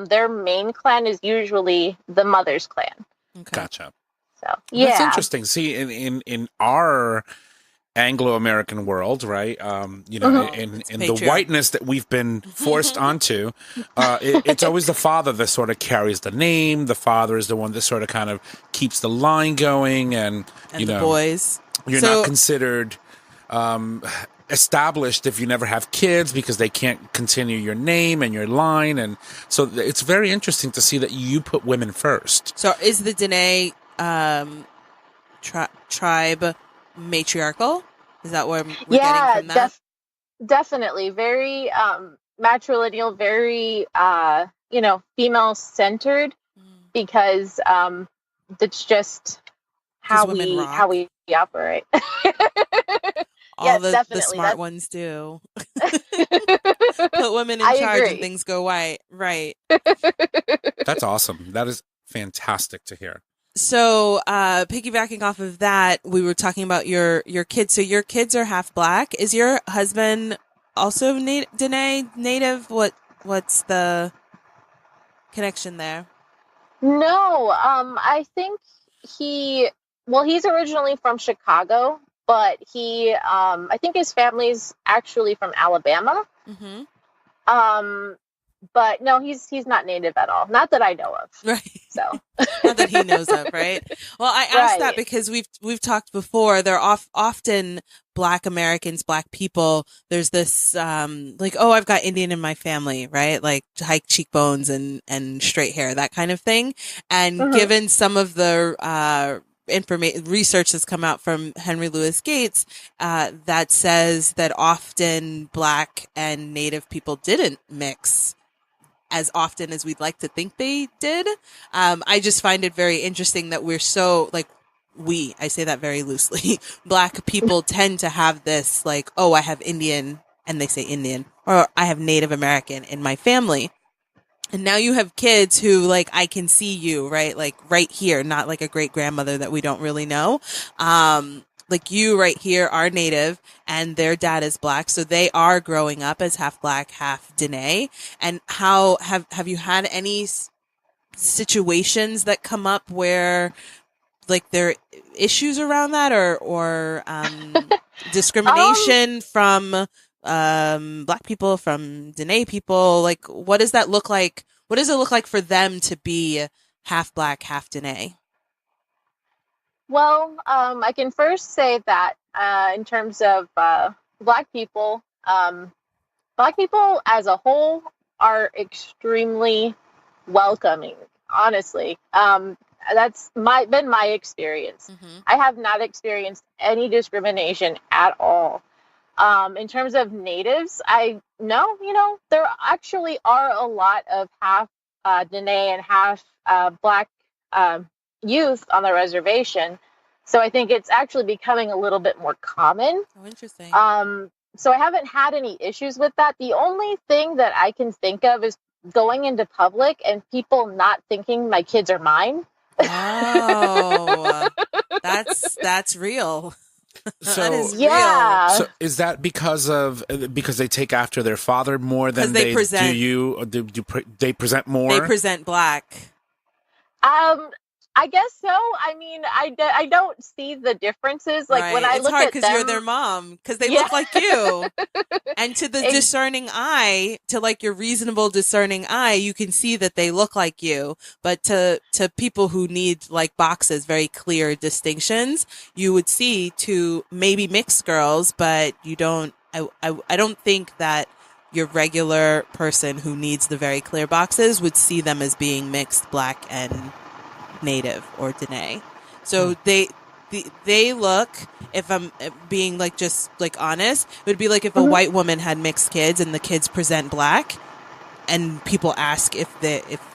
[SPEAKER 3] their main clan is usually the mother's clan.
[SPEAKER 2] Okay. Gotcha.
[SPEAKER 3] So yeah,
[SPEAKER 2] that's interesting. See, in our Anglo-American world, right? In the whiteness that we've been forced onto, it's always the father that sort of carries the name. The father is the one that sort of kind of keeps the line going, and
[SPEAKER 1] the boys.
[SPEAKER 2] You're not considered established if you never have kids because they can't continue your name and your line, and so it's very interesting to see that you put women first.
[SPEAKER 1] So is the Dine tribe matriarchal? Is that what we're getting from that?
[SPEAKER 3] Definitely. Very matrilineal, very female centered, because that's just how we operate.
[SPEAKER 1] All the smart ones do. Put women in charge and things go right.
[SPEAKER 2] That's awesome. That is fantastic to hear.
[SPEAKER 1] So, piggybacking off of that, we were talking about your kids. So your kids are half black. Is your husband also Dine native? What's the connection there?
[SPEAKER 3] No, I think he's originally from Chicago, but I think his family's actually from Alabama. Mm-hmm. But no, he's not native at all. Not that I know of.
[SPEAKER 1] Right.
[SPEAKER 3] So
[SPEAKER 1] not that he knows of, right? Well, I asked that because we've talked before. They're often Black Americans, Black people. There's this like, oh, I've got Indian in my family, right? Like high cheekbones and straight hair, that kind of thing. And given some of the research that's come out from Henry Louis Gates that says that often Black and Native people didn't mix as often as we'd like to think they did. I just find it very interesting that we're so like I say that very loosely. Black people tend to have this like, oh, I have Indian, and they say Indian, or I have Native American in my family. And now you have kids who like, I can see you, right? Like right here, not like a great grandmother that we don't really know. Like like you right here are Native and their dad is Black, so they are growing up as half Black, half Dene. And how have you had any situations that come up where like there are issues around that, or discrimination from Black people, from Dene people? Like, what does that look like? What does it look like for them to be half Black, half Dene?
[SPEAKER 3] Well, I can first say that in terms of Black people, Black people as a whole are extremely welcoming, honestly. That's been my experience.
[SPEAKER 1] Mm-hmm.
[SPEAKER 3] I have not experienced any discrimination at all. In terms of natives, I know, there actually are a lot of half Dene and half Black youth on the reservation. So I think it's actually becoming a little bit more common.
[SPEAKER 1] Oh, interesting.
[SPEAKER 3] So I haven't had any issues with that. The only thing that I can think of is going into public and people not thinking my kids are mine.
[SPEAKER 1] Oh, that's real.
[SPEAKER 2] So
[SPEAKER 1] that is
[SPEAKER 3] Yeah.
[SPEAKER 1] real.
[SPEAKER 2] So is that because they take after their father more than
[SPEAKER 1] they
[SPEAKER 2] they
[SPEAKER 1] present-
[SPEAKER 2] do you? Or they present more?
[SPEAKER 1] They present Black.
[SPEAKER 3] I guess so. I mean, I don't see the differences. Like when I
[SPEAKER 1] It's
[SPEAKER 3] look
[SPEAKER 1] hard
[SPEAKER 3] at
[SPEAKER 1] because you're
[SPEAKER 3] them,
[SPEAKER 1] their mom, because they
[SPEAKER 3] Yeah.
[SPEAKER 1] look like you. And to the discerning eye, to like your reasonable discerning eye, you can see that they look like you. But to people who need like boxes, very clear distinctions, you would see two maybe mixed girls, but you don't. I don't think that your regular person who needs the very clear boxes would see them as being mixed Black and Native or Dene. So they look, if I'm being like just like honest, it would be like if a white woman had mixed kids and the kids present Black and people ask if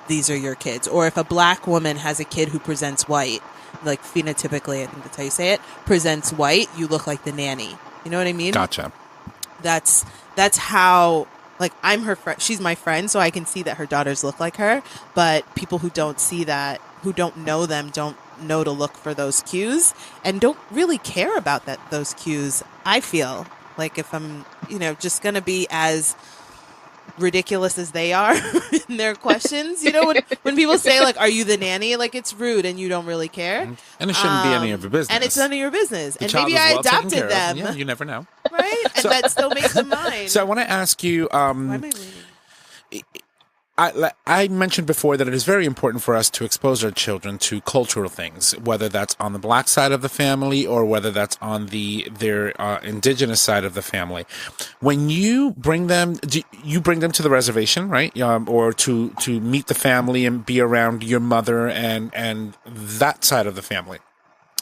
[SPEAKER 1] these are your kids, or if a Black woman has a kid who presents white, like phenotypically, I think that's how you say it, presents white, you look like the nanny. You know what I mean?
[SPEAKER 2] Gotcha.
[SPEAKER 1] That's how, like, I'm her friend, she's my friend, so I can see that her daughters look like her, but people who don't see that, who don't know them, don't know to look for those cues and don't really care about those cues. I feel like if I'm, just going to be as ridiculous as they are in their questions, when people say like, are you the nanny? Like, it's rude and you don't really care.
[SPEAKER 2] And it shouldn't be any of your business.
[SPEAKER 1] And it's none of your business.
[SPEAKER 2] The
[SPEAKER 1] and
[SPEAKER 2] child
[SPEAKER 1] maybe
[SPEAKER 2] is
[SPEAKER 1] I
[SPEAKER 2] well taken
[SPEAKER 1] adopted
[SPEAKER 2] care of.
[SPEAKER 1] them.
[SPEAKER 2] Yeah, you never know.
[SPEAKER 1] Right? And that still makes them mine.
[SPEAKER 2] So I want to ask you,
[SPEAKER 1] why am I leaning?
[SPEAKER 2] I mentioned before that it is very important for us to expose our children to cultural things, whether that's on the Black side of the family or whether that's on their indigenous side of the family. When you bring them, you bring them to the reservation, right? Or to meet the family and be around your mother and that side of the family.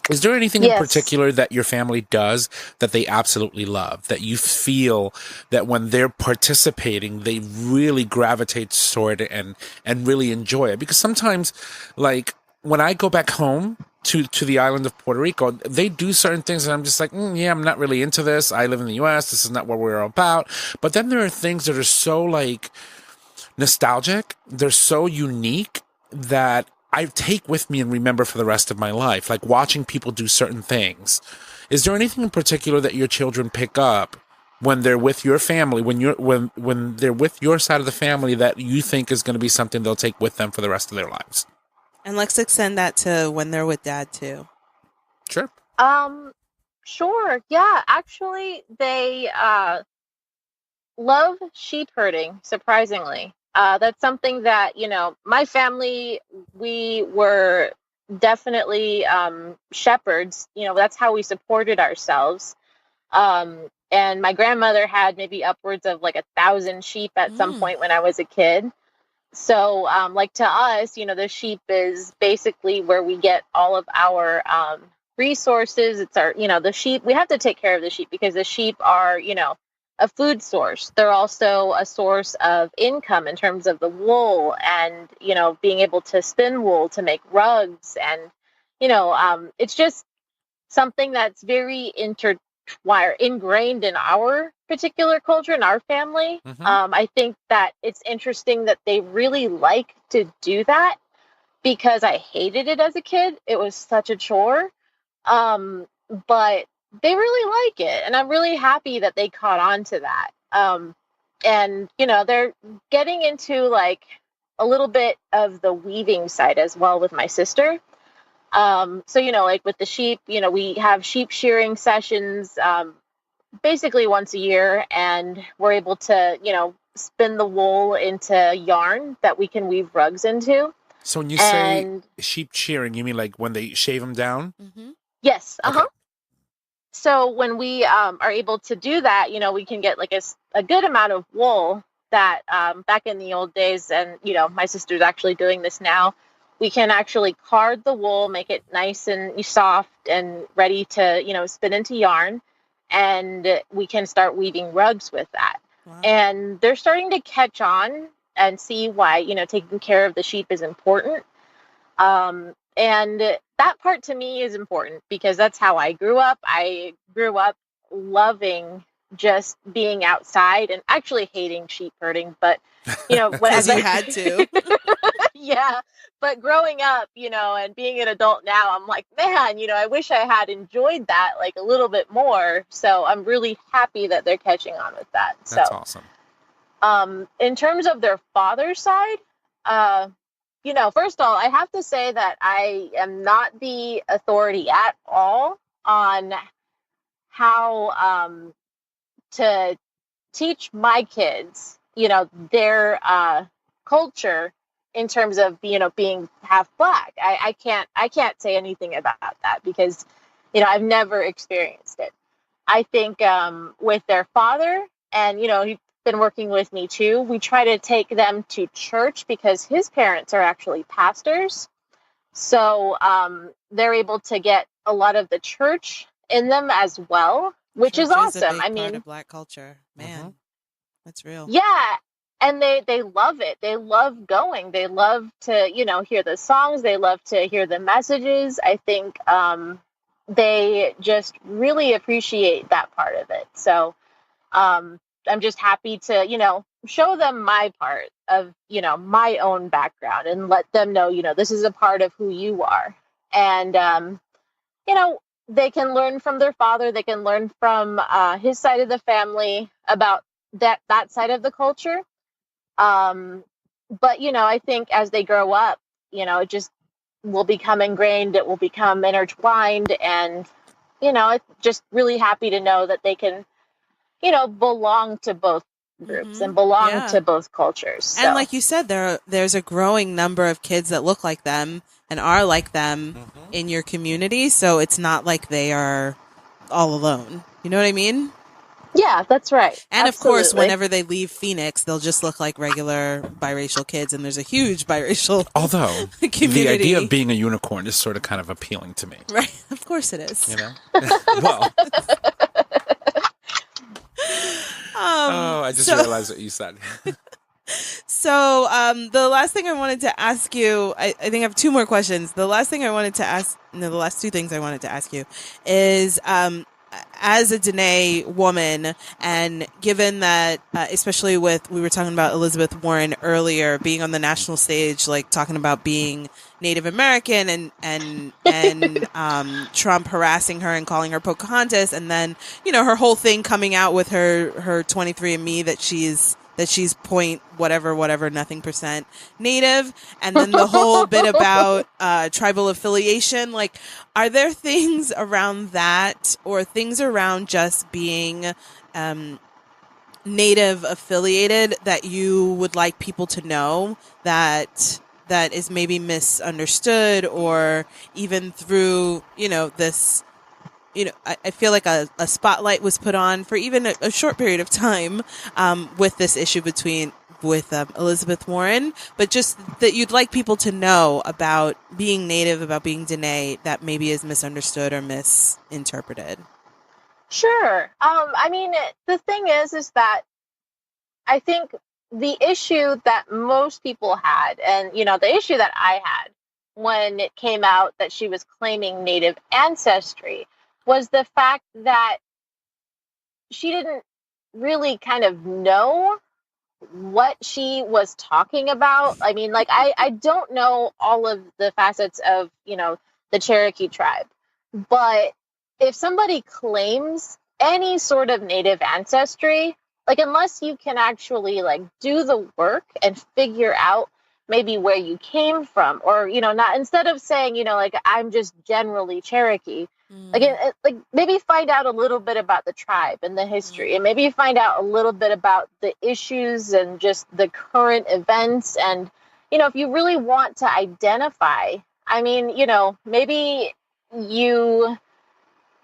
[SPEAKER 2] Is there anything in particular that your family does that they absolutely love, that you feel that when they're participating, they really gravitate toward it and really enjoy it? Because sometimes, like, when I go back home to the island of Puerto Rico, they do certain things and I'm just like, yeah, I'm not really into this. I live in the U.S. This is not what we're about. But then there are things that are so, like, nostalgic. They're so unique that I take with me and remember for the rest of my life, like watching people do certain things. Is there anything in particular that your children pick up when they're with your family, when they're with your side of the family, that you think is going to be something they'll take with them for the rest of their lives?
[SPEAKER 1] And let's extend that to when they're with dad too.
[SPEAKER 2] Sure.
[SPEAKER 3] Sure. Yeah, actually they love sheep herding, surprisingly. That's something that, my family, we were definitely shepherds. That's how we supported ourselves. And my grandmother had maybe upwards of like 1,000 sheep at some point when I was a kid. So, like to us, the sheep is basically where we get all of our resources. It's our, the sheep, we have to take care of the sheep because the sheep are, a food source. They're also a source of income in terms of the wool and, being able to spin wool to make rugs. And, it's just something that's very ingrained in our particular culture, in our family. I think that it's interesting that they really like to do that because I hated it as a kid. It was such a chore. But they really like it, and I'm really happy that they caught on to that. And they're getting into like a little bit of the weaving side as well with my sister. So like with the sheep, we have sheep shearing sessions basically once a year, and we're able to spin the wool into yarn that we can weave rugs into.
[SPEAKER 2] So when you say sheep shearing, you mean like when they shave them down?
[SPEAKER 1] Mm-hmm.
[SPEAKER 3] Yes.
[SPEAKER 2] Okay.
[SPEAKER 3] So when we are able to do that, we can get like a good amount of wool that back in the old days, and my sister's actually doing this now. We can actually card the wool, make it nice and soft and ready to spin into yarn, and we can start weaving rugs with that.
[SPEAKER 1] Wow.
[SPEAKER 3] And they're starting to catch on and see why taking care of the sheep is important. And that part to me is important because that's how I grew up. I grew up loving just being outside and actually hating sheep herding, but
[SPEAKER 1] because you had to.
[SPEAKER 3] Yeah, but growing up, and being an adult now, I'm like, man, I wish I had enjoyed that like a little bit more. So I'm really happy that they're catching on with that.
[SPEAKER 2] That's awesome.
[SPEAKER 3] In terms of their father's side, first of all, I have to say that I am not the authority at all on how to teach my kids, their culture in terms of being half black. I can't say anything about that because I've never experienced it. I think with their father, and he's been working with me too, we try to take them to church because his parents are actually pastors. So they're able to get a lot of the church in them as well, which
[SPEAKER 1] church
[SPEAKER 3] is awesome.
[SPEAKER 1] A big part of Black culture, man. That's real.
[SPEAKER 3] Yeah, and they love it. They love going. They love to hear the songs. They love to hear the messages. I think they just really appreciate that part of it. So I'm just happy to show them my part of my own background and let them know this is a part of who you are. And they can learn from their father. They can learn from his side of the family about that side of the culture. But I think as they grow up, it just will become ingrained. It will become intertwined, and it's just really happy to know that they can belong to both groups and belong to both cultures. So.
[SPEAKER 1] And like you said, there's a growing number of kids that look like them and are like them in your community, so it's not like they are all alone. You know what I mean?
[SPEAKER 3] Yeah, that's right.
[SPEAKER 1] And
[SPEAKER 3] Absolutely.
[SPEAKER 1] Of course, whenever they leave Phoenix, they'll just look like regular biracial kids, and there's a huge biracial community.
[SPEAKER 2] The idea of being a unicorn is sort of kind of appealing to me.
[SPEAKER 1] Right? Of course it is.
[SPEAKER 2] Well. I just realized what you said.
[SPEAKER 1] So the last thing I wanted to ask you, I think I have two more questions. The last two things I wanted to ask you is, as a Dine woman, and given that, especially we were talking about Elizabeth Warren earlier, being on the national stage, like talking about being Native American and Trump harassing her and calling her Pocahontas, and then her whole thing coming out with her 23andMe that she's point whatever nothing % Native, and then the whole bit about tribal affiliation. Like, are there things around that, or things around just being Native affiliated that you would like people to know that is maybe misunderstood, or even through this? I feel like a spotlight was put on for even a short period of time with this issue with Elizabeth Warren, but just that you'd like people to know about being Native, about being Dine, that maybe is misunderstood or misinterpreted.
[SPEAKER 3] Sure. I mean, the thing is that I think the issue that most people had, and the issue that I had when it came out that she was claiming Native ancestry, was the fact that she didn't really kind of know what she was talking about. I mean, like, I don't know all of the facets of, the Cherokee tribe, but if somebody claims any sort of native ancestry, like unless you can actually like do the work and figure out maybe where you came from, or not, instead of saying like I'm just generally Cherokee, like like maybe find out a little bit about the tribe and the history, and maybe find out a little bit about the issues and just the current events. And if you really want to identify, I mean, maybe you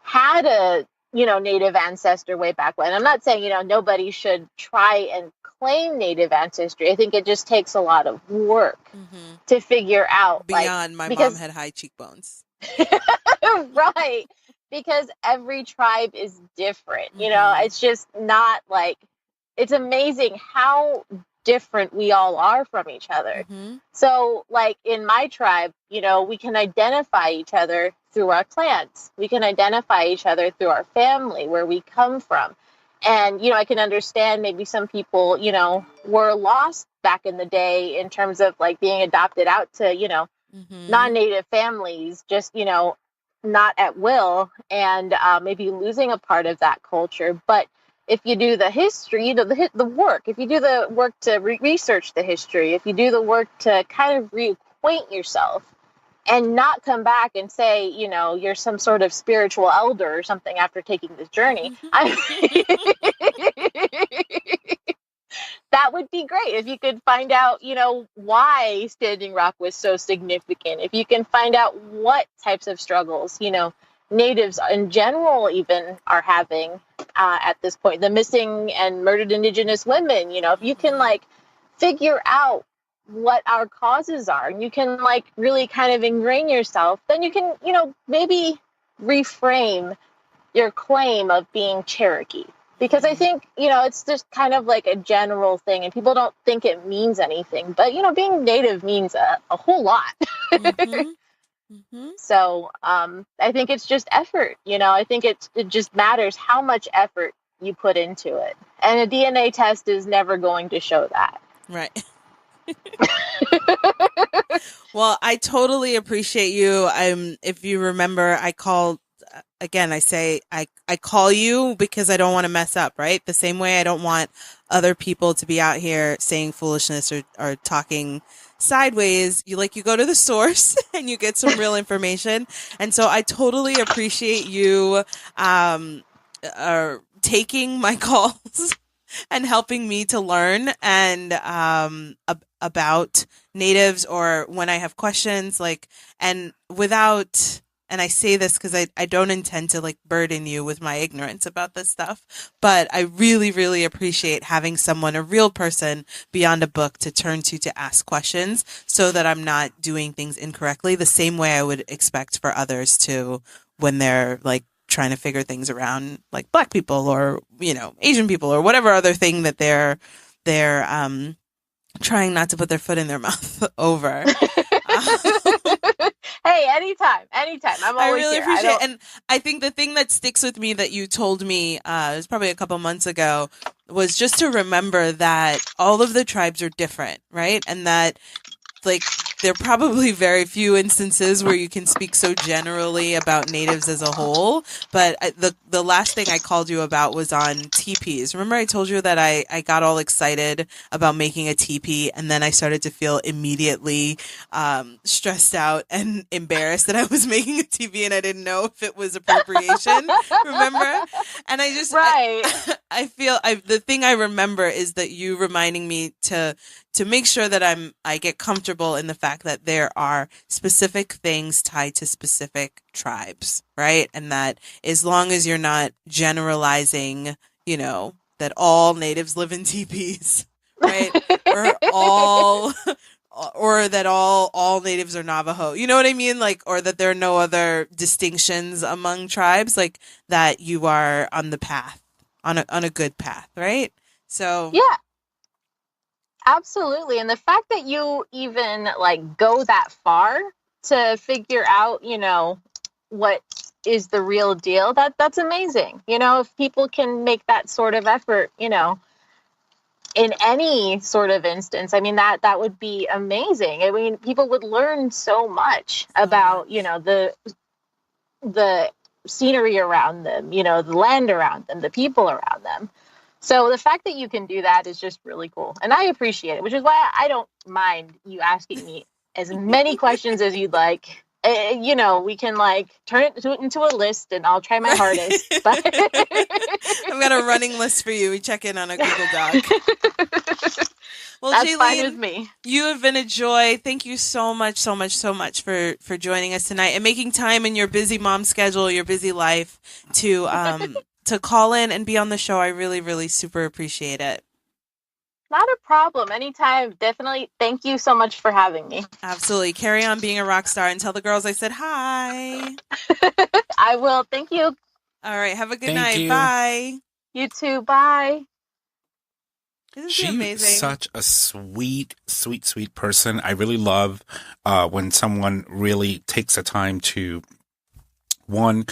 [SPEAKER 3] had a native ancestor way back when. I'm not saying nobody should try and claim native ancestry. I think it just takes a lot of work to figure out,
[SPEAKER 1] beyond my
[SPEAKER 3] because
[SPEAKER 1] mom had high cheekbones.
[SPEAKER 3] right, because every tribe is different. It's just not like, it's amazing how different we all are from each other. So like in my tribe, we can identify each other through our clans. We can identify each other through our family, where we come from. And, I can understand maybe some people, were lost back in the day in terms of like being adopted out to, non-native families, just, not at will, and maybe losing a part of that culture. But if you do the history, the work, if you do the work to research the history, if you do the work to kind of reacquaint yourself and not come back and say, you're some sort of spiritual elder or something after taking this journey, that would be great. If you could find out, why Standing Rock was so significant, if you can find out what types of struggles, natives in general even are having at this point, the missing and murdered Indigenous women, if you can like figure out what our causes are, and you can like really kind of ingrain yourself, then you can, maybe reframe your claim of being Cherokee. Because I think, it's just kind of like a general thing, and people don't think it means anything. But, being Native means a whole lot. So I think it's just effort. I think it just matters how much effort you put into it. And a DNA test is never going to show that.
[SPEAKER 1] Right. Well, I totally appreciate you. If you remember, I called again. I call you because I don't want to mess up, right? The same way I don't want other people to be out here saying foolishness or talking sideways. You go to the source and you get some real information. And so I totally appreciate you taking my calls and helping me to learn and about natives, or when I have questions, and I say this because I don't intend to burden you with my ignorance about this stuff, but I really, really appreciate having someone, a real person beyond a book, to turn to ask questions, so that I'm not doing things incorrectly, the same way I would expect for others to when they're trying to figure things around, like Black people or Asian people or whatever other thing that they're trying not to put their foot in their mouth over.
[SPEAKER 3] Hey, anytime. I'm always
[SPEAKER 1] I really
[SPEAKER 3] here.
[SPEAKER 1] appreciate it. And I think the thing that sticks with me that you told me, it was probably a couple months ago, was just to remember that all of the tribes are different, right? And that there are probably very few instances where you can speak so generally about natives as a whole. But the last thing I called you about was on teepees. Remember I told you that I got all excited about making a teepee, and then I started to feel immediately stressed out and embarrassed that I was making a teepee and I didn't know if it was appropriation. Remember? And I just,
[SPEAKER 3] right.
[SPEAKER 1] I feel the thing I remember is that you reminding me to make sure that I get comfortable in the fact that there are specific things tied to specific tribes, right? And that as long as you're not generalizing, that all natives live in teepees, right? Or that all natives are Navajo. You know what I mean? Or that there are no other distinctions among tribes, that you are on the path, on a good path, right? So
[SPEAKER 3] yeah. Absolutely. And the fact that you even go that far to figure out, what is the real deal, that's amazing. If people can make that sort of effort, in any sort of instance, I mean, that would be amazing. I mean, people would learn so much about, the scenery around them, the land around them, the people around them. So the fact that you can do that is just really cool. And I appreciate it, which is why I don't mind you asking me as many questions as you'd like. We can turn it into a list and I'll try my hardest. But
[SPEAKER 1] I've got a running list for you. We check in on a Google Doc. Well,
[SPEAKER 3] that's
[SPEAKER 1] Jaylene,
[SPEAKER 3] fine with me.
[SPEAKER 1] You have been a joy. Thank you so much for joining us tonight and making time in your busy mom schedule, your busy life to call in and be on the show. I really, really super appreciate it.
[SPEAKER 3] Not a problem. Anytime. Definitely. Thank you so much for having me.
[SPEAKER 1] Absolutely. Carry on being a rock star and tell the girls I said hi.
[SPEAKER 3] I will. Thank you.
[SPEAKER 1] All right. Have a good
[SPEAKER 2] Thank
[SPEAKER 1] night.
[SPEAKER 2] you.
[SPEAKER 1] Bye.
[SPEAKER 3] You too. Bye.
[SPEAKER 1] Isn't she amazing?
[SPEAKER 2] She's such a sweet, sweet, sweet person. I really love when someone really takes the time to, one,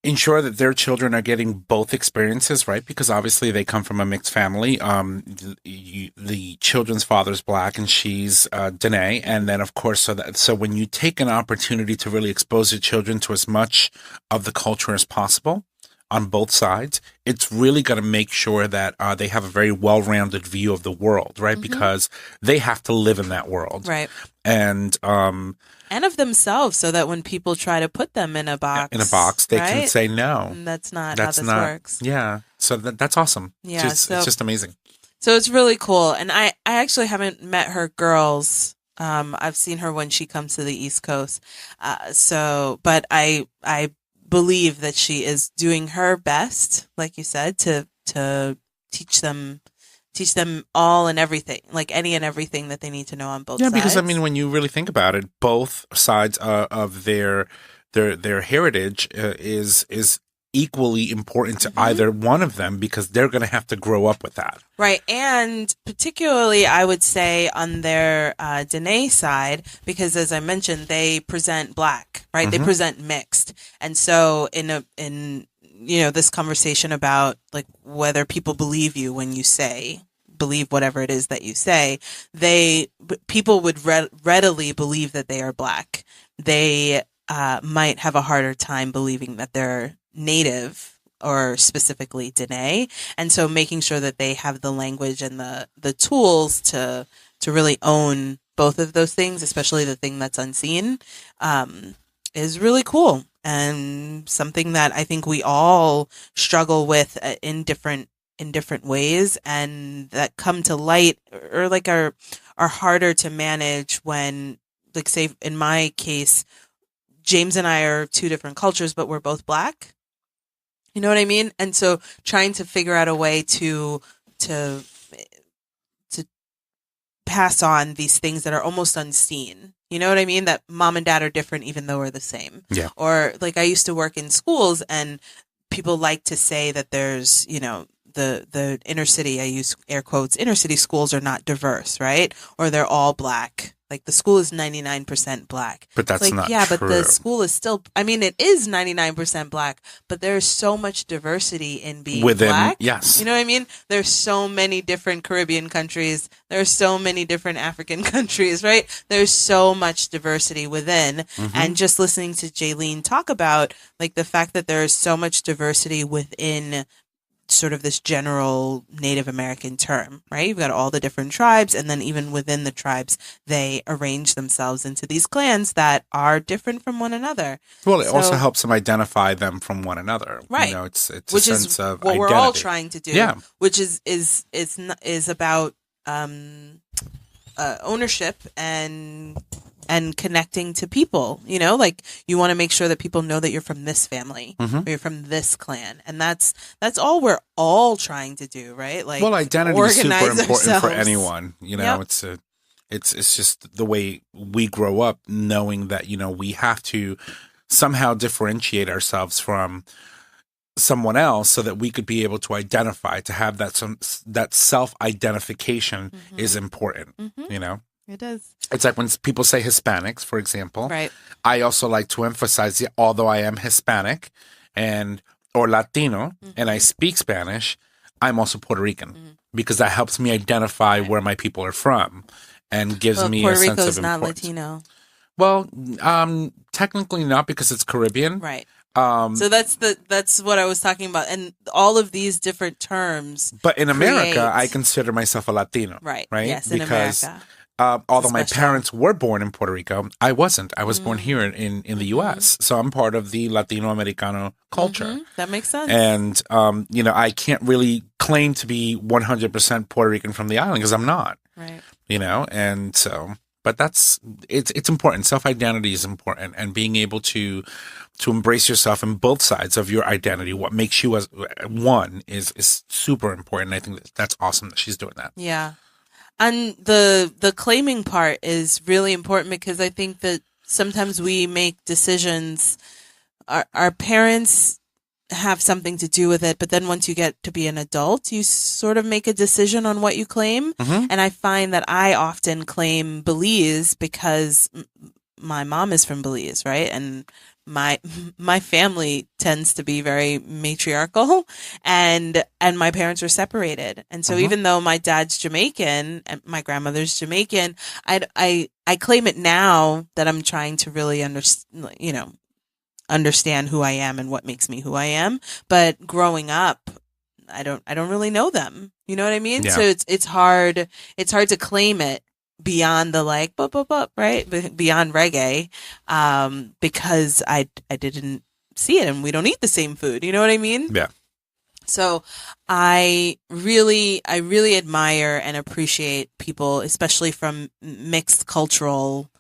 [SPEAKER 2] ensure that their children are getting both experiences, right? Because obviously they come from a mixed family. The children's father's Black and she's Dine. And then, of course, so when you take an opportunity to really expose your children to as much of the culture as possible, on both sides, it's really going to make sure that they have a very well-rounded view of the world, right? Mm-hmm. Because they have to live in that world.
[SPEAKER 1] Right.
[SPEAKER 2] And
[SPEAKER 1] of themselves, so that when people try to put them in a box,
[SPEAKER 2] they
[SPEAKER 1] right?
[SPEAKER 2] can say no.
[SPEAKER 1] That's not how this works.
[SPEAKER 2] Yeah. So that's awesome.
[SPEAKER 1] Yeah.
[SPEAKER 2] It's just amazing.
[SPEAKER 1] So it's really cool. And I actually haven't met her girls. I've seen her when she comes to the East Coast. But I believe that she is doing her best, like you said, to teach them all and everything, like any and everything that they need to know on both sides.
[SPEAKER 2] Yeah, because when you really think about it, both sides of their heritage is equally important to either one of them, because they're going to have to grow up with that.
[SPEAKER 1] Right. And particularly, I would say on their Dene side, because as I mentioned, they present Black, right? They present mixed. And so in this conversation about like whether people believe you when you believe whatever it is that you say, people would readily believe that they are Black. They might have a harder time believing that they're Native or specifically Dene. And so making sure that they have the language and the tools to really own both of those things, especially the thing that's unseen, is really cool, and something that I think we all struggle with in different ways, and that come to light or like are harder to manage when, like, say in my case, James and I are two different cultures, but we're both Black. You know what I mean? And so trying to figure out a way to pass on these things that are almost unseen. You know what I mean? That mom and dad are different even though we're the same.
[SPEAKER 2] Yeah.
[SPEAKER 1] Or like I used to work in schools, and people like to say that there's, the inner city, I use air quotes, inner city schools are not diverse, right? Or they're all Black. Like the school is 99% Black.
[SPEAKER 2] But that's not
[SPEAKER 1] true.
[SPEAKER 2] But
[SPEAKER 1] the school is still, it is 99% Black, but there's so much diversity in being
[SPEAKER 2] within
[SPEAKER 1] Black.
[SPEAKER 2] Yes.
[SPEAKER 1] You know what I mean? There's so many different Caribbean countries. There's so many different African countries, right? There's so much diversity within. And just listening to Jaylene talk about like the fact that there is so much diversity within sort of this general Native American term, right? You've got all the different tribes, and then even within the tribes, they arrange themselves into these clans that are different from one another.
[SPEAKER 2] Well, it also helps them identify them from one another,
[SPEAKER 1] right?
[SPEAKER 2] It's
[SPEAKER 1] which
[SPEAKER 2] a sense of
[SPEAKER 1] what
[SPEAKER 2] identity.
[SPEAKER 1] We're all trying to do,
[SPEAKER 2] yeah.
[SPEAKER 1] Which is about ownership and connecting to people, like you want to make sure that people know that you're from this family or you're from this clan. And that's all we're all trying to do, right? Like,
[SPEAKER 2] well, identity is super important
[SPEAKER 1] ourselves.
[SPEAKER 2] For anyone, it's just the way we grow up, knowing that, we have to somehow differentiate ourselves from someone else so that we could be able to identify, to have that self-identification is important,
[SPEAKER 1] It is.
[SPEAKER 2] It's like when people say Hispanics, for example.
[SPEAKER 1] Right.
[SPEAKER 2] I also like to emphasize, although I am Hispanic or Latino and I speak Spanish, I'm also Puerto Rican because that helps me identify where my people are from and gives me a sense of importance.
[SPEAKER 1] Puerto Rico's not Latino.
[SPEAKER 2] Well, technically not because it's Caribbean.
[SPEAKER 1] Right. So that's what I was talking about, and all of these different terms.
[SPEAKER 2] But in America,
[SPEAKER 1] create-
[SPEAKER 2] I consider myself a Latino.
[SPEAKER 1] Right.
[SPEAKER 2] Right.
[SPEAKER 1] Yes, in
[SPEAKER 2] because,
[SPEAKER 1] America.
[SPEAKER 2] although my
[SPEAKER 1] special-
[SPEAKER 2] parents were born in Puerto Rico, I wasn't. I was born here in the U.S. So I'm part of the Latino Americano culture.
[SPEAKER 1] That makes sense.
[SPEAKER 2] And, I can't really claim to be 100% Puerto Rican from the island because I'm not.
[SPEAKER 1] Right.
[SPEAKER 2] And so, but it's important. Self-identity is important, and being able to embrace yourself in both sides of your identity, what makes you as one is super important. I think that's awesome that she's doing that.
[SPEAKER 1] Yeah. And the claiming part is really important, because I think that sometimes we make decisions, our parents have something to do with it, but then once you get to be an adult, you sort of make a decision on what you claim. And I find that I often claim Belize because my mom is from Belize, right? And my family tends to be very matriarchal, and my parents were separated. And so even though my dad's Jamaican and my grandmother's Jamaican, I claim it now that I'm trying to really understand who I am and what makes me who I am. But growing up, I don't really know them. You know what I mean?
[SPEAKER 2] Yeah.
[SPEAKER 1] So it's hard to claim it beyond the like right, beyond reggae, because I didn't see it, and we don't eat the same food. You know what I mean?
[SPEAKER 2] Yeah.
[SPEAKER 1] So I really admire and appreciate people, especially from mixed cultural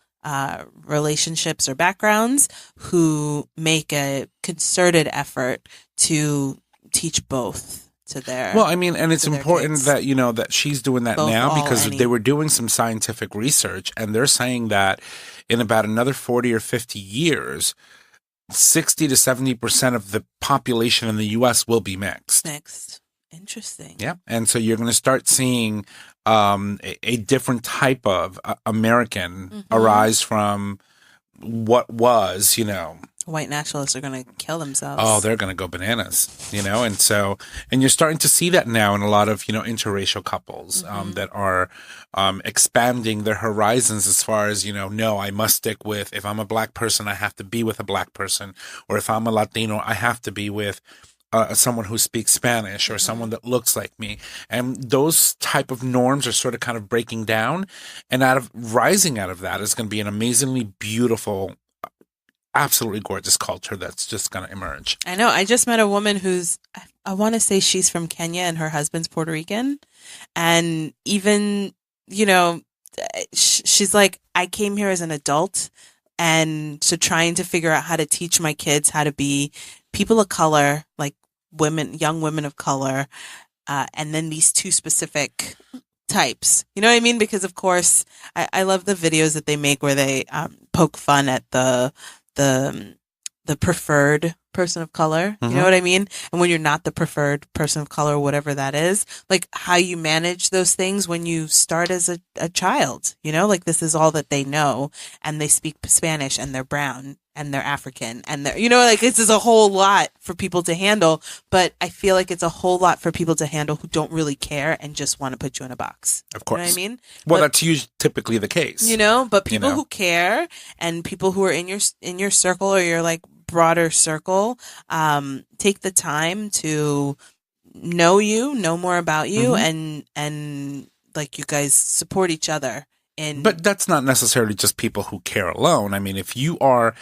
[SPEAKER 1] relationships or backgrounds, who make a concerted effort to teach both to their.
[SPEAKER 2] Well, I mean, and it's
[SPEAKER 1] to their
[SPEAKER 2] important
[SPEAKER 1] kids.
[SPEAKER 2] that, that she's doing that
[SPEAKER 1] Both,
[SPEAKER 2] now,
[SPEAKER 1] all,
[SPEAKER 2] because
[SPEAKER 1] any.
[SPEAKER 2] they were doing some scientific research, and they're saying that in about another 40 or 50 years, 60 to 70% of the population in the U.S. will be mixed.
[SPEAKER 1] Interesting.
[SPEAKER 2] Yeah. And so you're going to start seeing a different type of American arise from what was,
[SPEAKER 1] White nationalists are going to kill themselves.
[SPEAKER 2] Oh, they're going to go bananas, and so, and you're starting to see that now in a lot of, interracial couples that are expanding their horizons as far as, no, I must stick with, if I'm a black person, I have to be with a black person, or if I'm a Latino, I have to be with someone who speaks Spanish, or someone that looks like me. And those type of norms are sort of kind of breaking down, and rising out of that is going to be an amazingly beautiful, absolutely gorgeous culture that's just going to emerge.
[SPEAKER 1] I know. I just met a woman who's, I want to say she's from Kenya and her husband's Puerto Rican. And even, she's like, I came here as an adult, and so trying to figure out how to teach my kids how to be people of color, like young women of color, and then these two specific types. You know what I mean? Because of course, I love the videos that they make where they poke fun at the preferred person of color. You know what I mean? And when you're not the preferred person of color, whatever that is, like how you manage those things when you start as a child, like this is all that they know, and they speak Spanish, and they're brown, and they're African, and they're, like this is a whole lot for people to handle, but I feel like it's a whole lot for people to handle who don't really care and just want to put you in a box.
[SPEAKER 2] Of course.
[SPEAKER 1] You know what I mean?
[SPEAKER 2] Well, that's typically the case.
[SPEAKER 1] But people who care, and people who are in your circle, or your like broader circle, take the time to know more about you, and like you guys support each other.
[SPEAKER 2] But that's not necessarily just people who care alone. I mean, if you are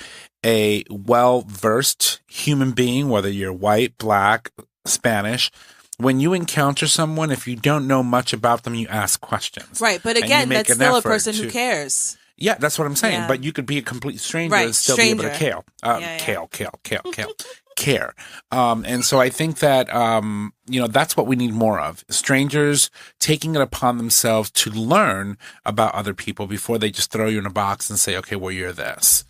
[SPEAKER 2] a well-versed human being, whether you're white, black, Spanish, when you encounter someone, if you don't know much about them, you ask questions.
[SPEAKER 1] Right, but again, that's still a person who cares.
[SPEAKER 2] Yeah, that's what I'm saying.
[SPEAKER 1] Yeah.
[SPEAKER 2] But you could be a complete stranger
[SPEAKER 1] Right,
[SPEAKER 2] and still be able to care. And so I think that, that's what we need more of. Strangers taking it upon themselves to learn about other people before they just throw you in a box and say, okay, well, you're this.